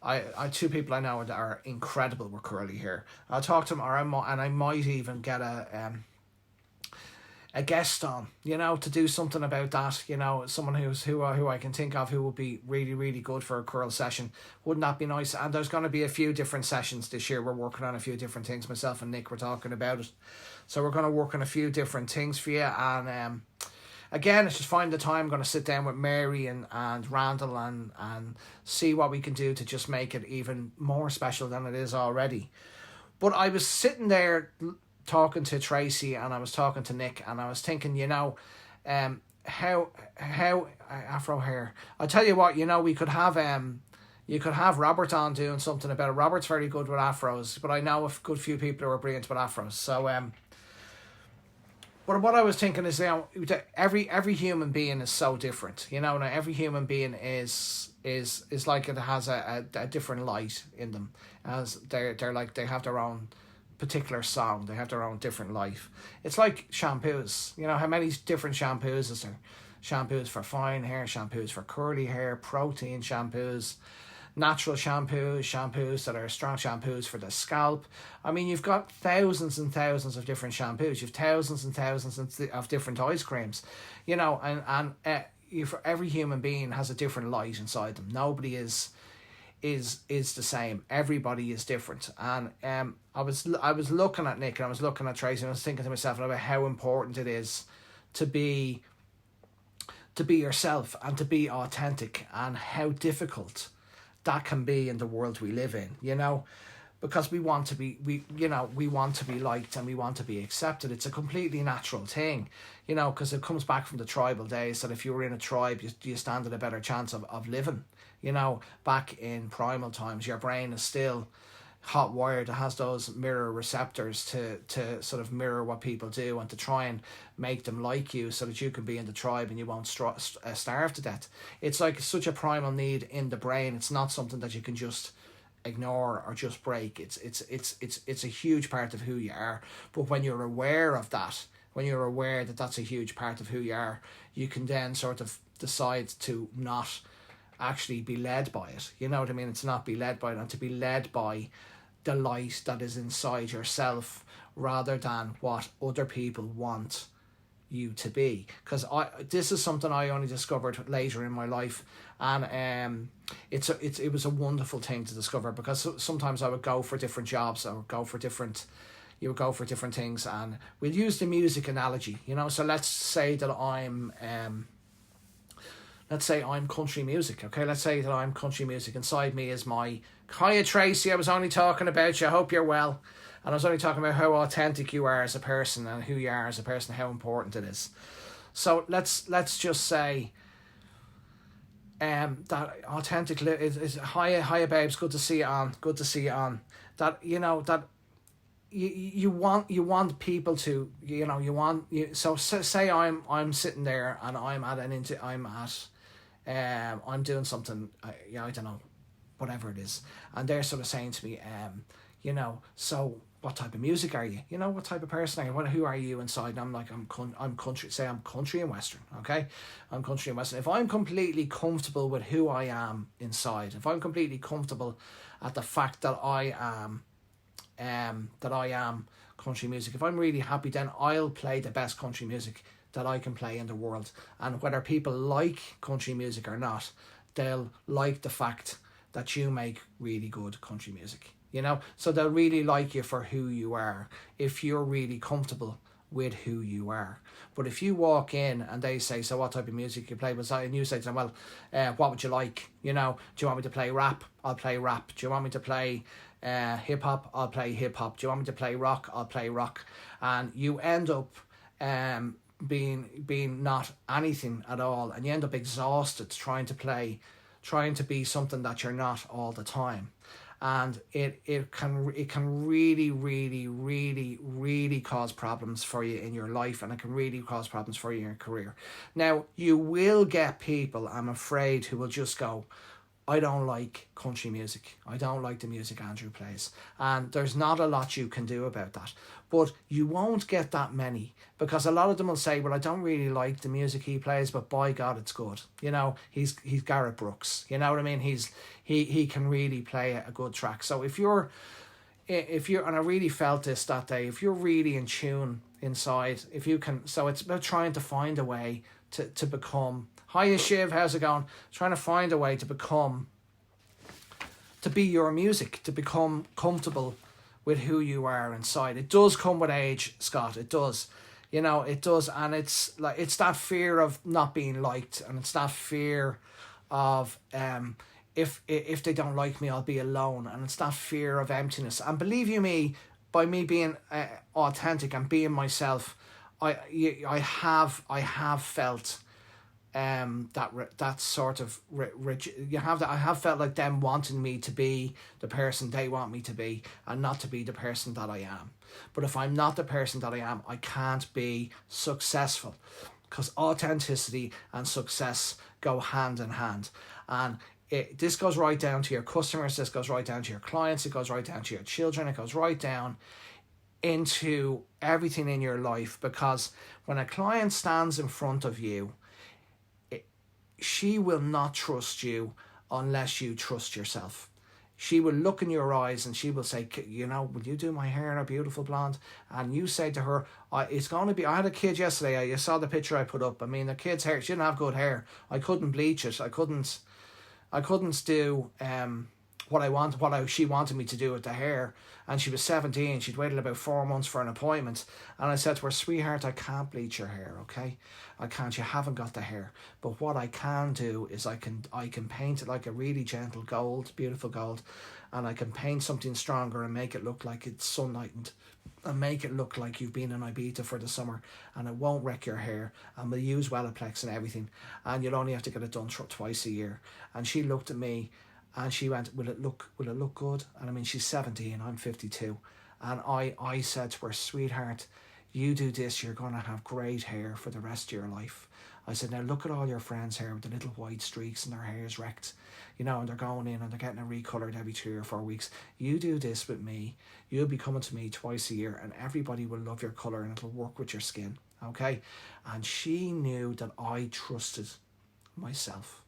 I two people I know that are incredible with curly hair. I'll talk to them, and I might even get a guest on, to do something about that, someone who I can think of who would be really, really good for a curl session. Wouldn't that be nice? And there's going to be a few different sessions this year. We're working on a few different things. Myself and Nick were talking about it. So we're going to work on a few different things for you. And again, it's just find the time. I'm going to sit down with Mary and Randall and see what we can do to just make it even more special than it is already. But I was sitting there talking to Tracy, and I was talking to Nick, and I was thinking, how afro hair. I tell you what, we could have you could have Robert on doing something about it. Robert's very good with afros, but I know a good few people who are brilliant with afros. So but what I was thinking is, every human being is so different. Now every human being is like it has a different light in them, as they're like they have their own particular song. They have their own different life. It's like shampoos. How many different shampoos is there? Shampoos for fine hair, shampoos for curly hair, protein shampoos, natural shampoos that are strong shampoos for the scalp. I mean, you've got thousands and thousands of different shampoos. You've thousands and thousands of different ice creams. For every human being has a different light inside them. Nobody is the same. Everybody is different. And I was looking at Nick, and I was looking at Tracy, and I was thinking to myself about how important it is to be yourself and to be authentic, and how difficult that can be in the world we live in, because we want to be liked, and we want to be accepted. It's a completely natural thing, because it comes back from the tribal days, that if you were in a tribe, you stand at a better chance of living. Back in primal times, your brain is still hot wired. It has those mirror receptors to sort of mirror what people do, and to try and make them like you, so that you can be in the tribe and you won't starve to death. It's like such a primal need in the brain. It's not something that you can just ignore or just break. It's a huge part of who you are. But when you're aware of that, when you're aware that that's a huge part of who you are, you can then sort of decide to not actually be led by it. You know what I mean? It's not be led by it, and to be led by the light that is inside yourself, rather than what other people want you to be. Because this is something I only discovered later in my life, and it was a wonderful thing to discover, because sometimes I would go for different jobs, I would go for different you would go for different things, and we'll use the music analogy, so let's say that I'm country music, okay? Let's say that I'm country music. Inside me is my... Hiya, Tracy, I was only talking about you. I hope you're well. And I was only talking about how authentic you are as a person, and who you are as a person, how important it is. So let's just say that authentic is hiya babes, good to see you on. Good to see you on. That that you want people to so say I'm sitting there and I'm doing something, I don't know, whatever it is, and they're sort of saying to me, so what type of music are you? What type of person are you? Who are you inside? And I'm like, I'm country. Say I'm country and western, okay? I'm country and western. If I'm completely comfortable with who I am inside, if I'm completely comfortable at the fact that I am country music, if I'm really happy, then I'll play the best country music that I can play in the world. And whether people like country music or not, they'll like the fact that you make really good country music, so they'll really like you for who you are if you're really comfortable with who you are. But if you walk in and they say, so what type of music you play, and you say to them, well, what would you like? Do you want me to play rap? I'll play rap. Do you want me to play hip hop? I'll play hip hop. Do you want me to play rock? I'll play rock. And you end up being not anything at all, and you end up exhausted trying to be something that you're not all the time. And it can really, really, really, really cause problems for you in your life, and it can really cause problems for you in your career. Now, you will get people, I'm afraid, who will just go, I don't like country music. I don't like the music Andrew plays. And there's not a lot you can do about that. But you won't get that many, because a lot of them will say, well, I don't really like the music he plays, but by God, it's good. He's Garrett Brooks. You know what I mean? He can really play a good track. So if you're, and I really felt this that day, if you're really in tune inside, if you can, so it's about trying to find a way to become... Hiya, Shiv, how's it going? Trying to find a way to be your music, to become comfortable with who you are inside. It does come with age, Scott. It does. It does. And it's that fear of not being liked, and it's that fear of if they don't like me, I'll be alone. And it's that fear of emptiness. And believe you me, by me being authentic and being myself, I have felt that sort of I have felt like them wanting me to be the person they want me to be, and not to be the person that I am. But if I'm not the person that I am, I can't be successful, because authenticity and success go hand in hand. And this goes right down to your customers, this goes right down to your clients, it goes right down to your children, it goes right down into everything in your life. Because when a client stands in front of you, she will not trust you unless you trust yourself. She will look in your eyes and she will say, will you do my hair in a beautiful blonde? And you say to her, it's going to be... I had a kid yesterday, you saw the picture I put up. I mean, the kid's hair, she didn't have good hair. I couldn't bleach it. I couldn't do she wanted me to do with the hair. And she was 17. She'd waited about 4 months for an appointment. And I said to her, sweetheart, I can't bleach your hair, okay? I can't. You haven't got the hair. But what I can do is I can paint it like a really gentle gold, beautiful gold. And I can paint something stronger and make it look like it's sun-lightened. And make it look like you've been in Ibiza for the summer. And it won't wreck your hair. And we'll use Wellaplex and everything. And you'll only have to get it done twice a year. And she looked at me and she went, will it look good? And I mean, she's 17, I'm 52. And I said to her, sweetheart, you do this, you're going to have great hair for the rest of your life. I said, now look at all your friends' hair with the little white streaks and their hair's wrecked, and they're going in and they're getting it recoloured every 3 or 4 weeks. You do this with me, you'll be coming to me twice a year, and everybody will love your colour and it'll work with your skin, okay? And she knew that I trusted myself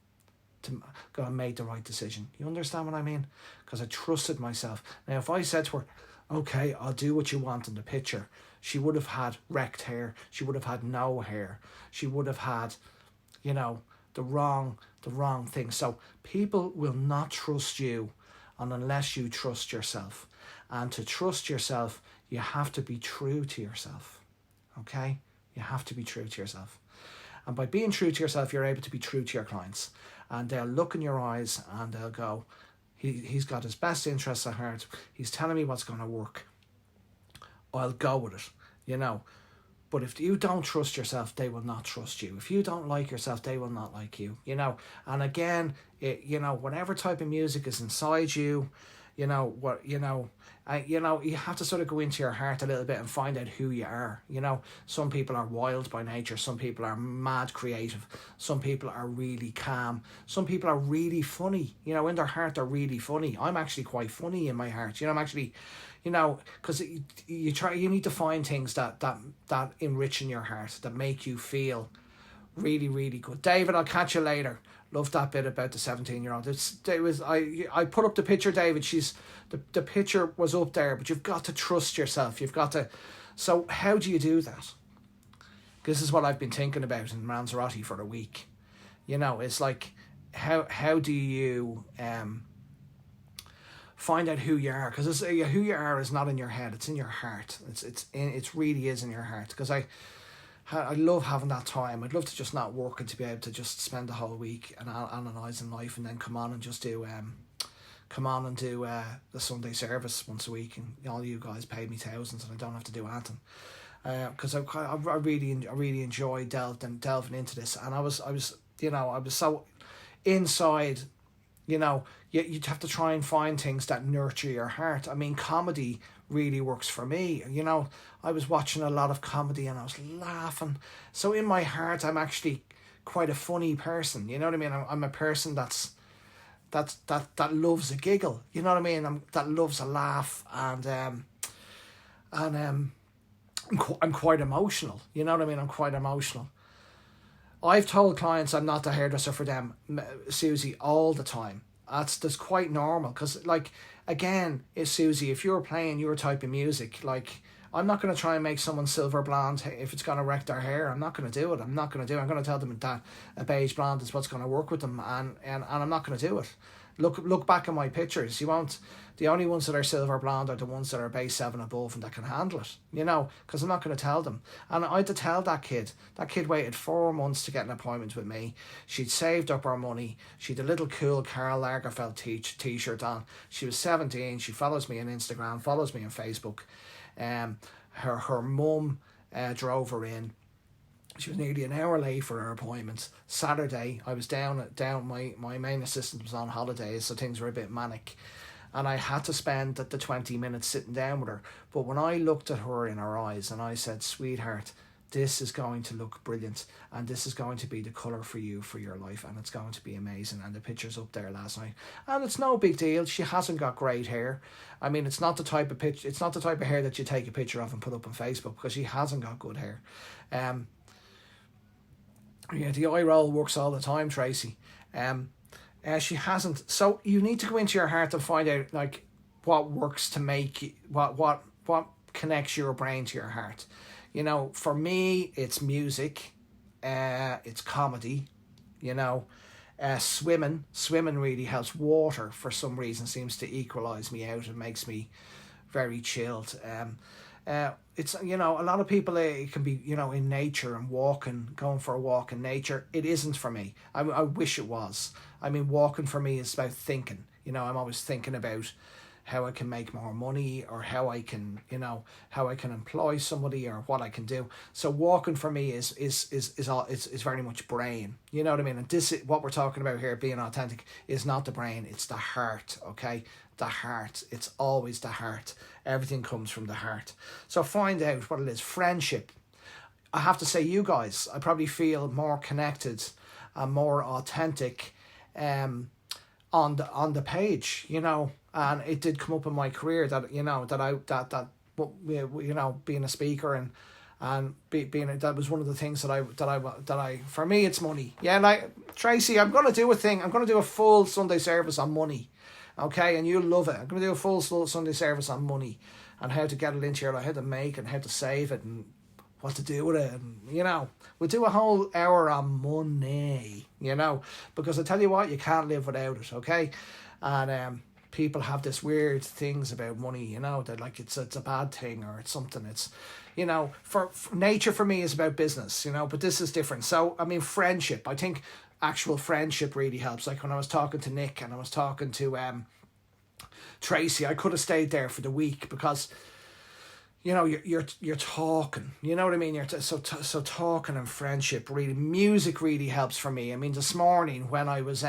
to go and make the right decision. You understand what I mean? Because I trusted myself. Now, if I said to her, okay, I'll do what you want in the picture, she would have had wrecked hair. She would have had no hair. She would have had, the wrong thing. So people will not trust you unless you trust yourself. And to trust yourself, you have to be true to yourself. Okay? You have to be true to yourself. And by being true to yourself, you're able to be true to your clients. And they'll look in your eyes and they'll go, he's got his best interests at heart. He's telling me what's going to work. I'll go with it, But if you don't trust yourself, they will not trust you. If you don't like yourself, they will not like you, And again, whatever type of music is inside you, you have to sort of go into your heart a little bit and find out who you are. Some people are wild by nature. Some people are mad creative. Some people are really calm. Some people are really funny. In their heart, they're really funny. I'm actually quite funny in my heart. I'm actually, because you need to find things that enrich in your heart, that make you feel really, really good. David, I'll catch you later. Love that bit about the 17-year-old. I put up the picture, David. The picture was up there, but you've got to trust yourself. You've got to. So how do you do that? This is what I've been thinking about in Lanzarote for a week. It's like how do you find out who you are? Because who you are is not in your head; it's in your heart. It really is in your heart. Because I love having that time. I'd love to just not work and to be able to just spend the whole week and analysing life, and then come on and do the Sunday service once a week, and all you guys pay me thousands, and I don't have to do anything. Because I really enjoy delving into this, and I was so inside. You'd have to try and find things that nurture your heart. I mean, comedy really works for me. I was watching a lot of comedy and I was laughing. So in my heart, I'm actually quite a funny person. You know what I mean? I'm a person that loves a giggle. You know what I mean? That loves a laugh, and I'm quite emotional. You know what I mean? I'm quite emotional. I've told clients I'm not the hairdresser for them, Susie, all the time. That's quite normal, because again, Susie, if you're playing your type of music, I'm not going to try and make someone silver blonde if it's going to wreck their hair. I'm not going to do it. I'm going to tell them that a beige blonde is what's going to work with them, and I'm not going to do it. Look back at my pictures. You won't. The only ones that are silver blonde are the ones that are base 7 above and that can handle it. Because I'm not going to tell them. And I had to tell that kid. That kid waited 4 months to get an appointment with me. She'd saved up her money. She'd a little cool Karl Lagerfeld t-shirt on. She was 17. She follows me on Instagram, follows me on Facebook. Her mum drove her in. She was nearly an hour late for her appointment. Saturday, I was down. My main assistant was on holidays, so things were a bit manic. And I had to spend the 20 minutes sitting down with her. But when I looked at her in her eyes and I said, sweetheart, this is going to look brilliant, and this is going to be the colour for you for your life, and it's going to be amazing. And the picture's up there last night. And it's no big deal. She hasn't got great hair. I mean, it's not the type of hair that you take a picture of and put up on Facebook, because she hasn't got good hair. The eye roll works all the time, Tracy. She hasn't. So you need to go into your heart and find out what works to make you, what connects your brain to your heart. For me, it's music, it's comedy, swimming really helps. Water, for some reason, seems to equalise me out and makes me very chilled. It's, a lot of people, it can be, in nature and going for a walk in nature. It isn't for me. I wish it was. I mean, walking for me is about thinking. I'm always thinking about how I can make more money, or how I can employ somebody, or what I can do. So walking for me is very much brain. You know what I mean? And this is what we're talking about here, being authentic, is not the brain, it's the heart, okay? The heart. It's always the heart. Everything comes from the heart. So find out what it is. Friendship. I have to say, you guys, I probably feel more connected and more authentic on the page, and it did come up in my career that being a speaker and being that was one of the things that I for me, it's money. Yeah, Tracy, I'm going to do a thing. I'm going to do a full Sunday service on money. Okay, and you'll love it. I'm going to do a full Sunday service on money and how to get it into your life, how to make it, and how to save it, and what to do with it. And, we'll do a whole hour on money, because I tell you what, you can't live without it, okay? And people have this weird things about money, they're like it's a bad thing or it's something. It's, for nature for me is about business, but this is different. So, I mean, friendship, I think actual friendship really helps. Like when I was talking to Nick and I was talking to Tracy, I could have stayed there for the week because you're talking, you know what I mean? So talking and friendship really, music really helps for me. I mean, this morning when I was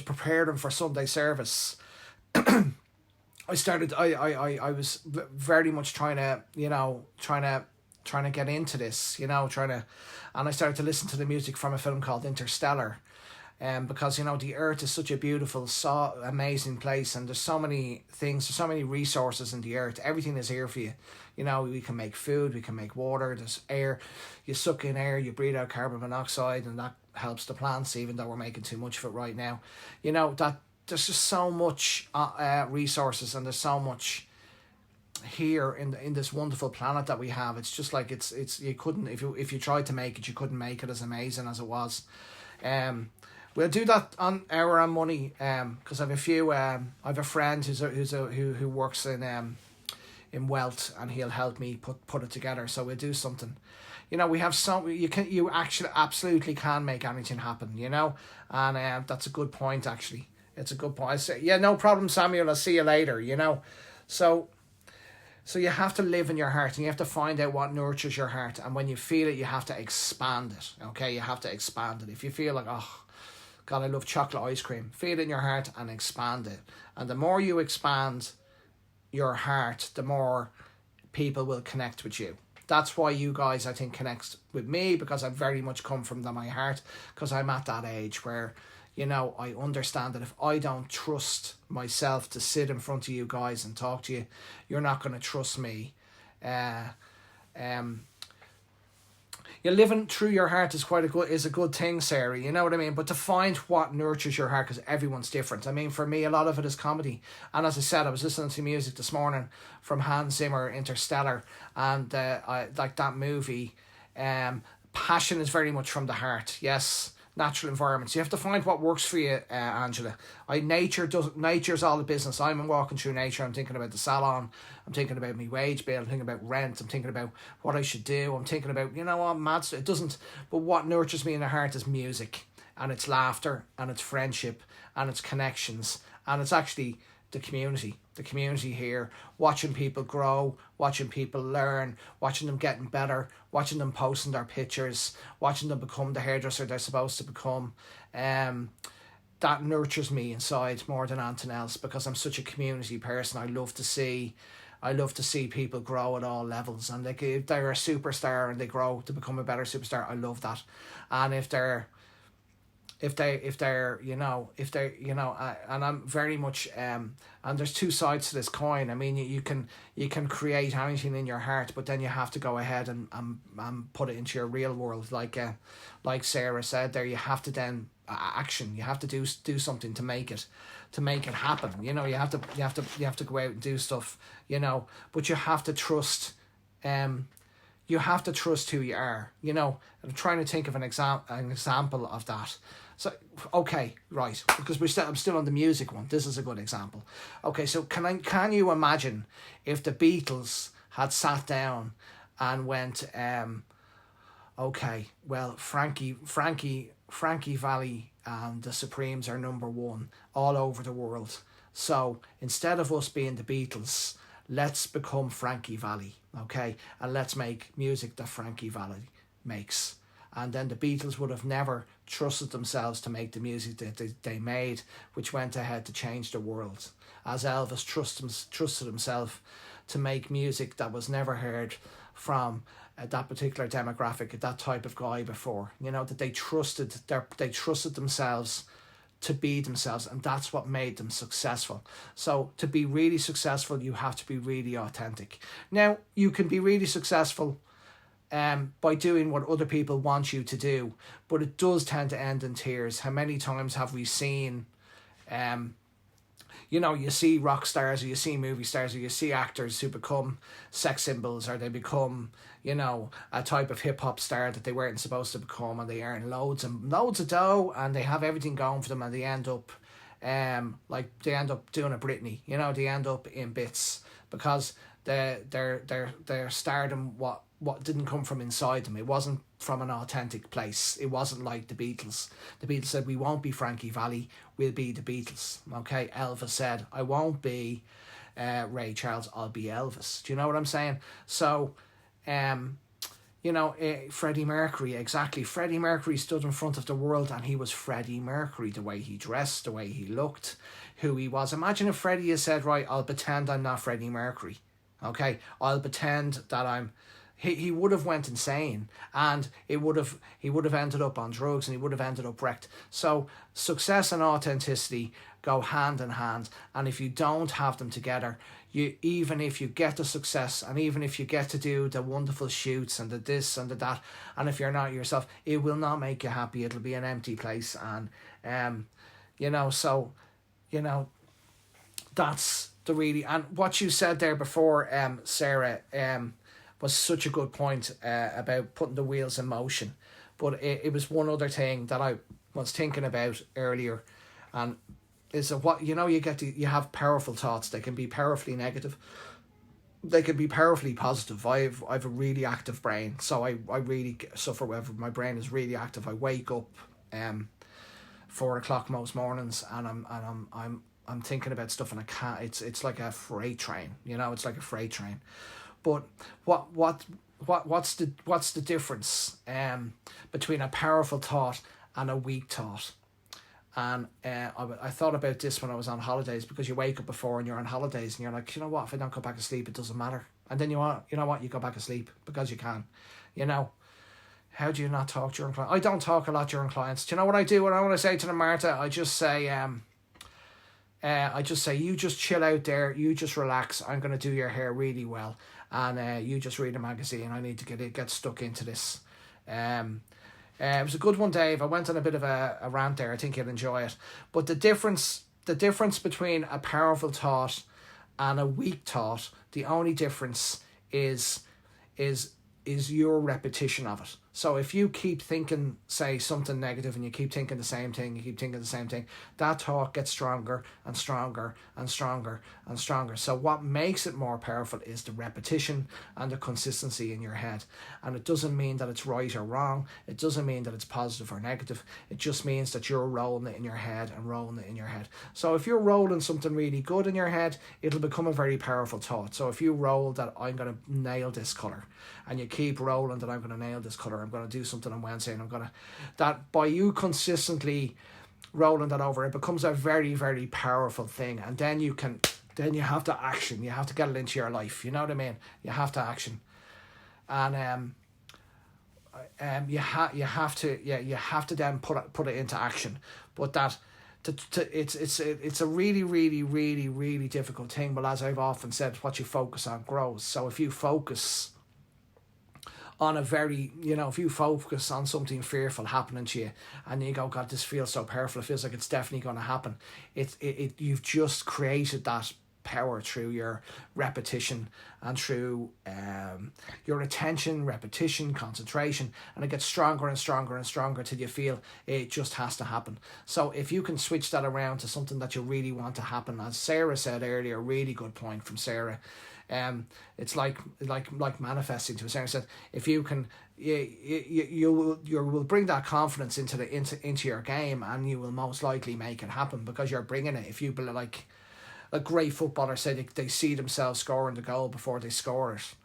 preparing for Sunday service, I was very much trying to get into this, and I started to listen to the music from a film called Interstellar. Because the earth is such a beautiful, amazing place, and there's so many things, there's so many resources in the earth. Everything is here for you. We can make food, we can make water, there's air. You suck in air, you breathe out carbon monoxide, and that helps the plants, even though we're making too much of it right now. That there's just so much resources, and there's so much here in this wonderful planet that we have. It's just like it's you couldn't, if you tried to make it, you couldn't make it as amazing as it was. We'll do that on Hour on Money, because I have a friend who works in wealth, and he'll help me put it together. So we'll do something. We have you actually absolutely can make anything happen. And that's a good point. Actually, it's a good point. I say, yeah, no problem, Samuel. I'll see you later. So you have to live in your heart, and you have to find out what nurtures your heart. And when you feel it, you have to expand it. Okay, you have to expand it. If you feel like, oh God, I love chocolate ice cream, feel it in your heart and expand it. And the more you expand your heart, the more people will connect with you. That's why you guys, I think, connect with me, because I very much come from my heart, because I'm at that age where, I understand that if I don't trust myself to sit in front of you guys and talk to you, you're not going to trust me. You're living through your heart is a good thing, Sarah. You know what I mean? But to find what nurtures your heart, because everyone's different. I mean, for me, a lot of it is comedy. And as I said, I was listening to music this morning from Hans Zimmer, Interstellar, and I like that movie. Passion is very much from the heart. Yes. Natural environments. You have to find what works for you, Angela. Nature's all the business. I'm walking through nature. I'm thinking about the salon. I'm thinking about my wage bill. I'm thinking about rent. I'm thinking about what I should do. I'm thinking about, what mad stuff. It doesn't. But what nurtures me in the heart is music, and it's laughter, and it's friendship, and it's connections, and it's actually the community here, watching people grow, watching people learn, watching them getting better, watching them posting their pictures, watching them become the hairdresser they're supposed to become. That nurtures me inside more than anything else, because I'm such a community person. I love to see people grow at all levels, and if they're a superstar and they grow to become a better superstar, I love that. And if they're and I'm very much and there's two sides to this coin. I mean, you can create anything in your heart, but then you have to go ahead and put it into your real world, like Sarah said there. You have to then action. You have to do something to make it happen. You have to go out and do stuff. But you have to trust. You have to trust who you are. I'm trying to think of an example of that. So, okay, right, because I'm still on the music one. This is a good example. Okay, so can you imagine if the Beatles had sat down and went, okay, well, Frankie Valli and the Supremes are number one all over the world. So instead of us being the Beatles, let's become Frankie Valli, okay, and let's make music that Frankie Valli makes. And then the Beatles would have never trusted themselves to make the music that they made, which went ahead to change the world. As Elvis trusted himself to make music that was never heard from that particular demographic, that type of guy before. That they trusted themselves to be themselves, and that's what made them successful. So to be really successful, you have to be really authentic. Now, you can be really successful by doing what other people want you to do, but it does tend to end in tears. How many times have we seen You know, you see rock stars, or you see movie stars, or you see actors who become sex symbols, or they become, you know, a type of hip hop star that they weren't supposed to become, and they earn loads and loads of dough, and they have everything going for them, and they end up, like they end up doing a Britney. You know, they end up in bits because their stardom what didn't come from inside them. It wasn't from an authentic place. It wasn't like the Beatles. The Beatles said, we won't be Frankie Valli, we'll be the Beatles. Okay, Elvis said, I won't be Ray Charles, I'll be Elvis. Do you know what I'm saying? So, you know, Freddie Mercury, exactly. Freddie Mercury stood in front of the world, and he was Freddie Mercury. The way he dressed, the way he looked, who he was. Imagine if Freddie had said, right, I'll pretend I'm not Freddie Mercury. Okay, I'll pretend that I'm... He would have went insane, and he would have ended up on drugs, and he would have ended up wrecked. So success and authenticity go hand in hand, and if you don't have them together, you, even if you get the success, and even if you get to do the wonderful shoots and the this and the that, and if you're not yourself, it will not make you happy. It'll be an empty place. And you know, so, you know, that's the really... And what you said there before, Sarah, was such a good point about putting the wheels in motion. But it was one other thing that I was thinking about earlier, and is that, what, you know, you have powerful thoughts. They can be powerfully negative, they can be powerfully positive. I've a really active brain, so I really suffer with... My brain is really active. I wake up 4 o'clock most mornings, and I'm thinking about stuff, and I can't... It's like a freight train, you know. It's like a freight train. But what's the difference between a powerful thought and a weak thought? And I thought about this when I was on holidays, because you wake up before and you're on holidays, and you're like, you know what, if I don't go back to sleep, it doesn't matter. And then you know what, you go back to sleep because you can. You know, how do you not talk during clients? I don't talk a lot during clients. Do you know what I do? When I want to say to them, Martha, I just say, you just chill out there, you just relax. I'm going to do your hair really well, and you just read a magazine. I need to get stuck into this. It was a good one, Dave. I went on a bit of a rant there. I think you'll enjoy it. But the difference between a powerful thought and a weak thought, the only difference is your repetition of it. So if you keep thinking, say, something negative, and you keep thinking the same thing, that thought gets stronger and stronger and stronger and stronger. So what makes it more powerful is the repetition and the consistency in your head. And it doesn't mean that it's right or wrong. It doesn't mean that it's positive or negative. It just means that you're rolling it in your head and rolling it in your head. So if you're rolling something really good in your head, it'll become a very powerful thought. So if you roll that I'm going to nail this colour, and you keep rolling that I'm going to nail this colour, I'm going to do something on Wednesday, and I'm going to... That by you consistently rolling that over, it becomes a very, very powerful thing. And then you have to action. You have to get it into your life. You know what I mean? You have to action. And you have to then put it into action. But that... It's a really, really, really, really difficult thing. But as I've often said, what you focus on grows. So if you focus on if you focus on something fearful happening to you, and you go, God, this feels so powerful, it feels like it's definitely going to happen, you've just created that power through your repetition and through your attention, repetition, concentration, and it gets stronger and stronger and stronger till you feel it just has to happen. So if you can switch that around to something that you really want to happen, as Sarah said earlier, really good point from Sarah. It's like manifesting. To Sarah said, if you can, you will bring that confidence into your game, and you will most likely make it happen because you're bringing it. If you like a great footballer said, they see themselves scoring the goal before they score it.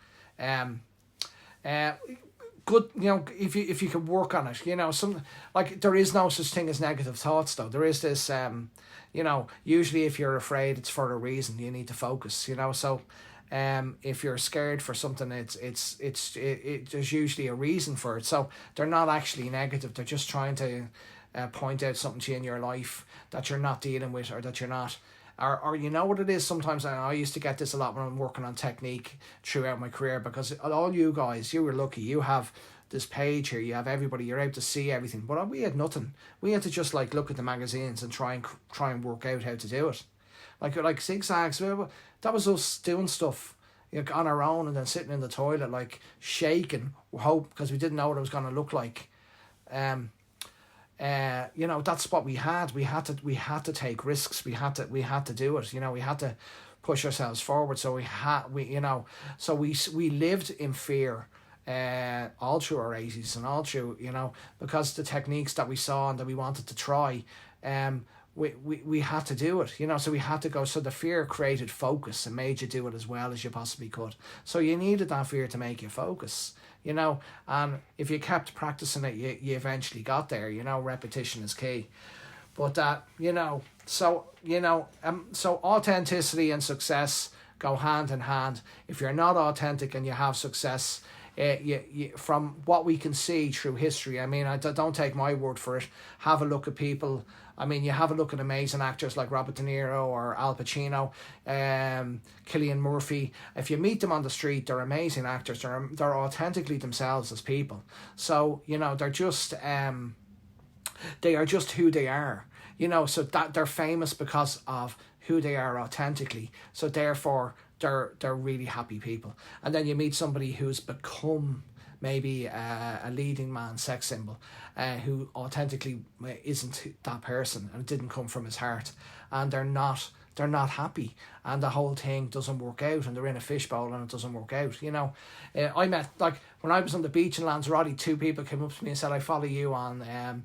Good, you know, if you can work on it, you know, some, like, there is no such thing as negative thoughts though. There is this, you know, usually if you're afraid, it's for a reason. You need to focus, you know. So if you're scared for something, there's usually a reason for it. So they're not actually negative. They're just trying to point out something to you in your life that you're not dealing with, or that you're not, or you know what it is. Sometimes I used to get this a lot when I'm working on technique throughout my career, because all you guys, you were lucky. You have this page here. You have everybody. You're able to see everything. But we had nothing. We had to just like look at the magazines and try and work out how to do it. Like zigzags. That was us doing stuff, you know, on our own, and then sitting in the toilet like shaking, hope, because we didn't know what it was going to look like. You know, that's what we had. We had to take risks. We had to do it. You know, we had to push ourselves forward. So we lived in fear, all through our 80s and all through, you know, because the techniques that we saw and that we wanted to try, we had to do it, you know, so we had to go. So the fear created focus and made you do it as well as you possibly could. So you needed that fear to make you focus, you know, and if you kept practicing it, you eventually got there, you know. Repetition is key. But you know, so authenticity and success go hand in hand. If you're not authentic and you have success, you from what we can see through history, I mean, I don't take my word for it. Have a look at people. I mean, you have a look at amazing actors like Robert De Niro or Al Pacino, Cillian Murphy. If you meet them on the street, they're amazing actors. They're authentically themselves as people. So, you know, they are just who they are. You know, so that they're famous because of who they are authentically. So therefore, they're really happy people. And then you meet somebody who's become maybe a leading man sex symbol, who authentically isn't that person and it didn't come from his heart, and they're not happy, and the whole thing doesn't work out, and they're in a fishbowl and it doesn't work out, you know. I met, like, when I was on the beach in Lanzarote, 2 people came up to me and said, I follow you on the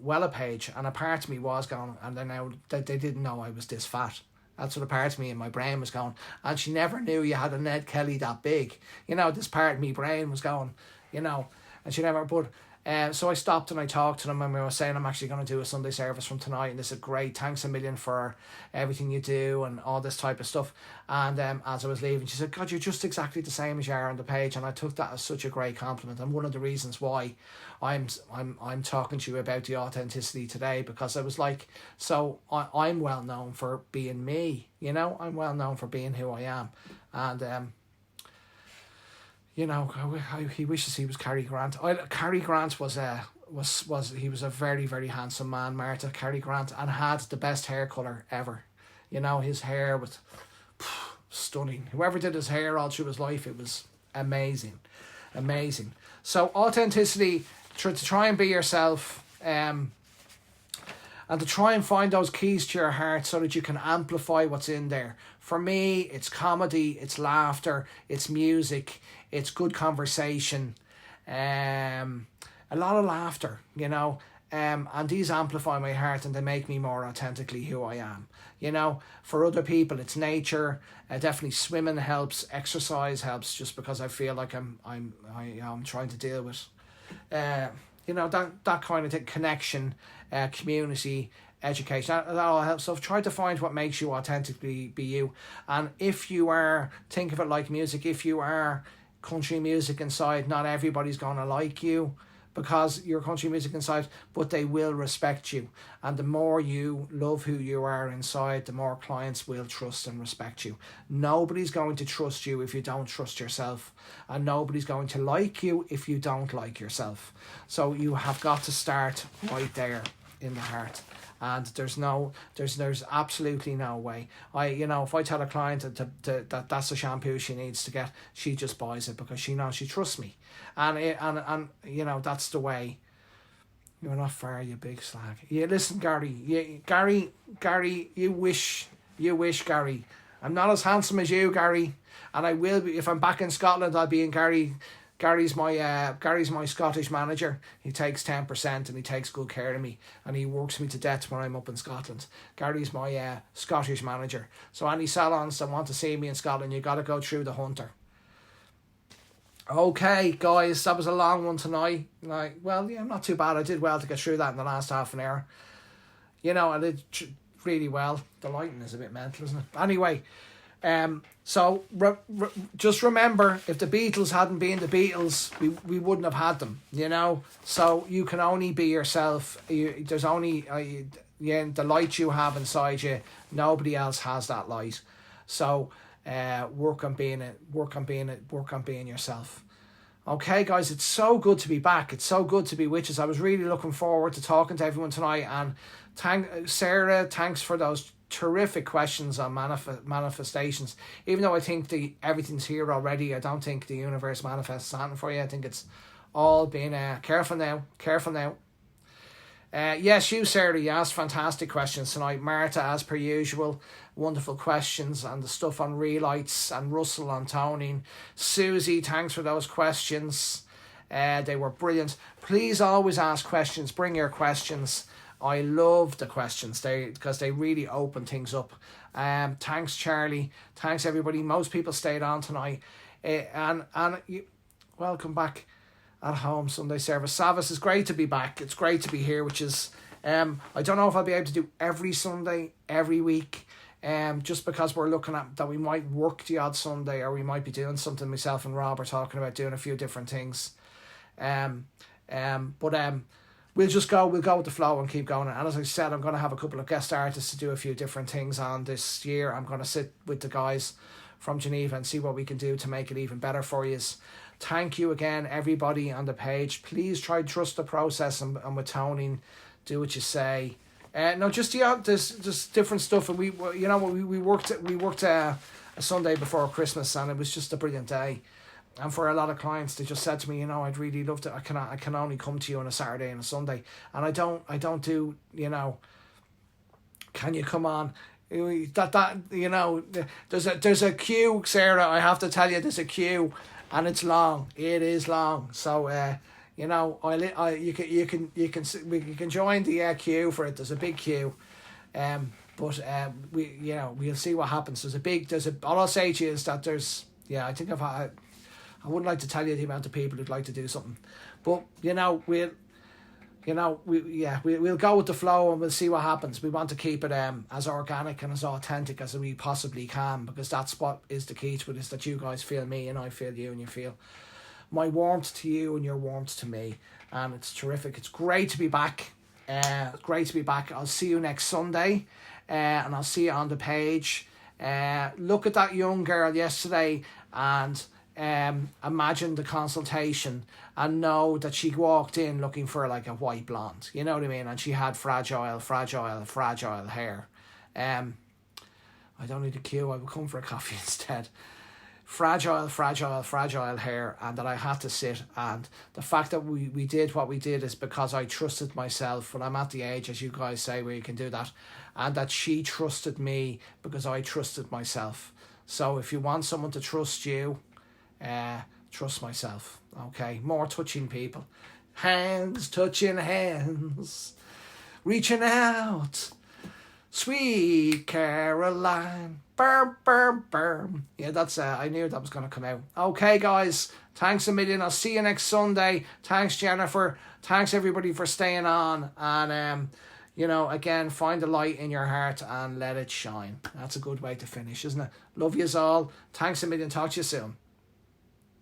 Wella page, and a part of me was going, and then now they didn't know I was this fat. That's what a part of me in my brain was going, and she never knew you had a Ned Kelly that big, you know. This part of me brain was going, you know, and she never. But so I stopped and I talked to them, and we were saying, I'm actually going to do a Sunday service from tonight, and they said, great, thanks a million for everything you do and all this type of stuff. And as I was leaving, she said, God, you're just exactly the same as you are on the page. And I took that as such a great compliment, and one of the reasons why I'm talking to you about the authenticity today, because I was like, so I'm well known for being me, you know. I'm well known for being who I am. And you know, he wishes he was Cary Grant. Cary Grant was he was a very, very handsome man, Martha. Cary Grant, and had the best hair colour ever. You know, his hair was stunning. Whoever did his hair all through his life, it was amazing. So authenticity, to try and be yourself, and to try and find those keys to your heart so that you can amplify what's in there. For me, it's comedy, it's laughter, it's music, it's good conversation, a lot of laughter, you know, and these amplify my heart and they make me more authentically who I am. You know, for other people, it's nature. Definitely swimming helps, exercise helps, just because I feel like I'm trying to deal with, you know, that kind of thing, connection, community, education, that all helps. So try to find what makes you authentically be you. And if you are, think of it like music, if you are country music inside, not everybody's going to like you because you're country music inside, but they will respect you. And the more you love who you are inside, the more clients will trust and respect you. Nobody's going to trust you if you don't trust yourself, and nobody's going to like you if you don't like yourself. So you have got to start right there in the heart. And there's absolutely no way. If I tell a client that that's the shampoo she needs to get, she just buys it because she knows she trusts me, and you know, that's the way. You're not fair, you big slag. Yeah, listen, Gary. Gary, you wish, Gary. I'm not as handsome as you, Gary, and I will be if I'm back in Scotland. I'll be in Gary. Gary's my Scottish manager. He takes 10% and he takes good care of me, and he works me to death when I'm up in Scotland. Gary's my Scottish manager. So any salons that want to see me in Scotland, you got to go through the Hunter. Okay, guys, that was a long one tonight. Not too bad. I did well to get through that in the last half an hour. You know, I did really well. The lighting is a bit mental, isn't it? Anyway. So just remember, if the Beatles hadn't been the Beatles, we wouldn't have had them, you know. So you can only be yourself. There's only the light you have inside you. Nobody else has that light. So work on being yourself. Okay, guys, it's so good to be back. It's so good to be with us. I was really looking forward to talking to everyone tonight. And Sarah, thanks for those terrific questions on manifestations. Even though I think everything's here already, I don't think the universe manifests something for you. I think it's all been careful now. Yes, you, Sarah, you asked fantastic questions tonight. Marta, as per usual, wonderful questions, and the stuff on relights, and Russell on toning. Susie, thanks for those questions. They were brilliant. Please always ask questions. Bring your questions. I love the questions because they really open things up. Thanks, Charlie. Thanks, everybody. Most people stayed on tonight. And welcome back at home Sunday service. Savas, it's great to be back. It's great to be here, which is I don't know if I'll be able to do every Sunday, every week, just because we're looking at that we might work the odd Sunday, or we might be doing something. Myself and Rob are talking about doing a few different things. But we'll go with the flow and keep going. And as I said, I'm going to have a couple of guest artists to do a few different things on this year. I'm going to sit with the guys from Geneva and see what we can do to make it even better for you. Thank you again, everybody on the page. Please try to trust the process, and with toning, do what you say. No, just there's just different stuff, and we worked a Sunday before Christmas, and it was just a brilliant day. And for a lot of clients, they just said to me, I'd really love to. I can only come to you on a Saturday and a Sunday, and I don't do. Can you come on? There's a queue, Sarah. I have to tell you, there's a queue. And it's long. It is long. So you can join the queue for it. There's a big queue, but we'll see what happens. All I'll say to you is that I wouldn't like to tell you the amount of people who'd like to do something, but we'll go with the flow and we'll see what happens. We want to keep it as organic and as authentic as we possibly can, because that's what is the key to it, is that you guys feel me and I feel you, and you feel my warmth to you and your warmth to me. And it's terrific. It's great to be back. I'll see you next Sunday, and I'll see you on the page. Look at that young girl yesterday and imagine the consultation, and know that she walked in looking for like a white blonde, you know what I mean, and she had fragile hair. I don't need a queue, I would come for a coffee instead. Fragile hair, and that I had to sit, and the fact that we did what we did is because I trusted myself. When I'm at the age, as you guys say, where you can do that, and that she trusted me because I trusted myself. So if you want someone to trust you, trust myself. Okay, more touching people, hands touching hands, reaching out, sweet Caroline, burm burm burm. Yeah, that's I knew that was going to come out. Okay, guys, thanks a million. I'll see you next Sunday. Thanks, Jennifer. Thanks everybody for staying on, and again, find the light in your heart and let it shine. That's a good way to finish, isn't it? Love yous all. Thanks a million. Talk to you soon.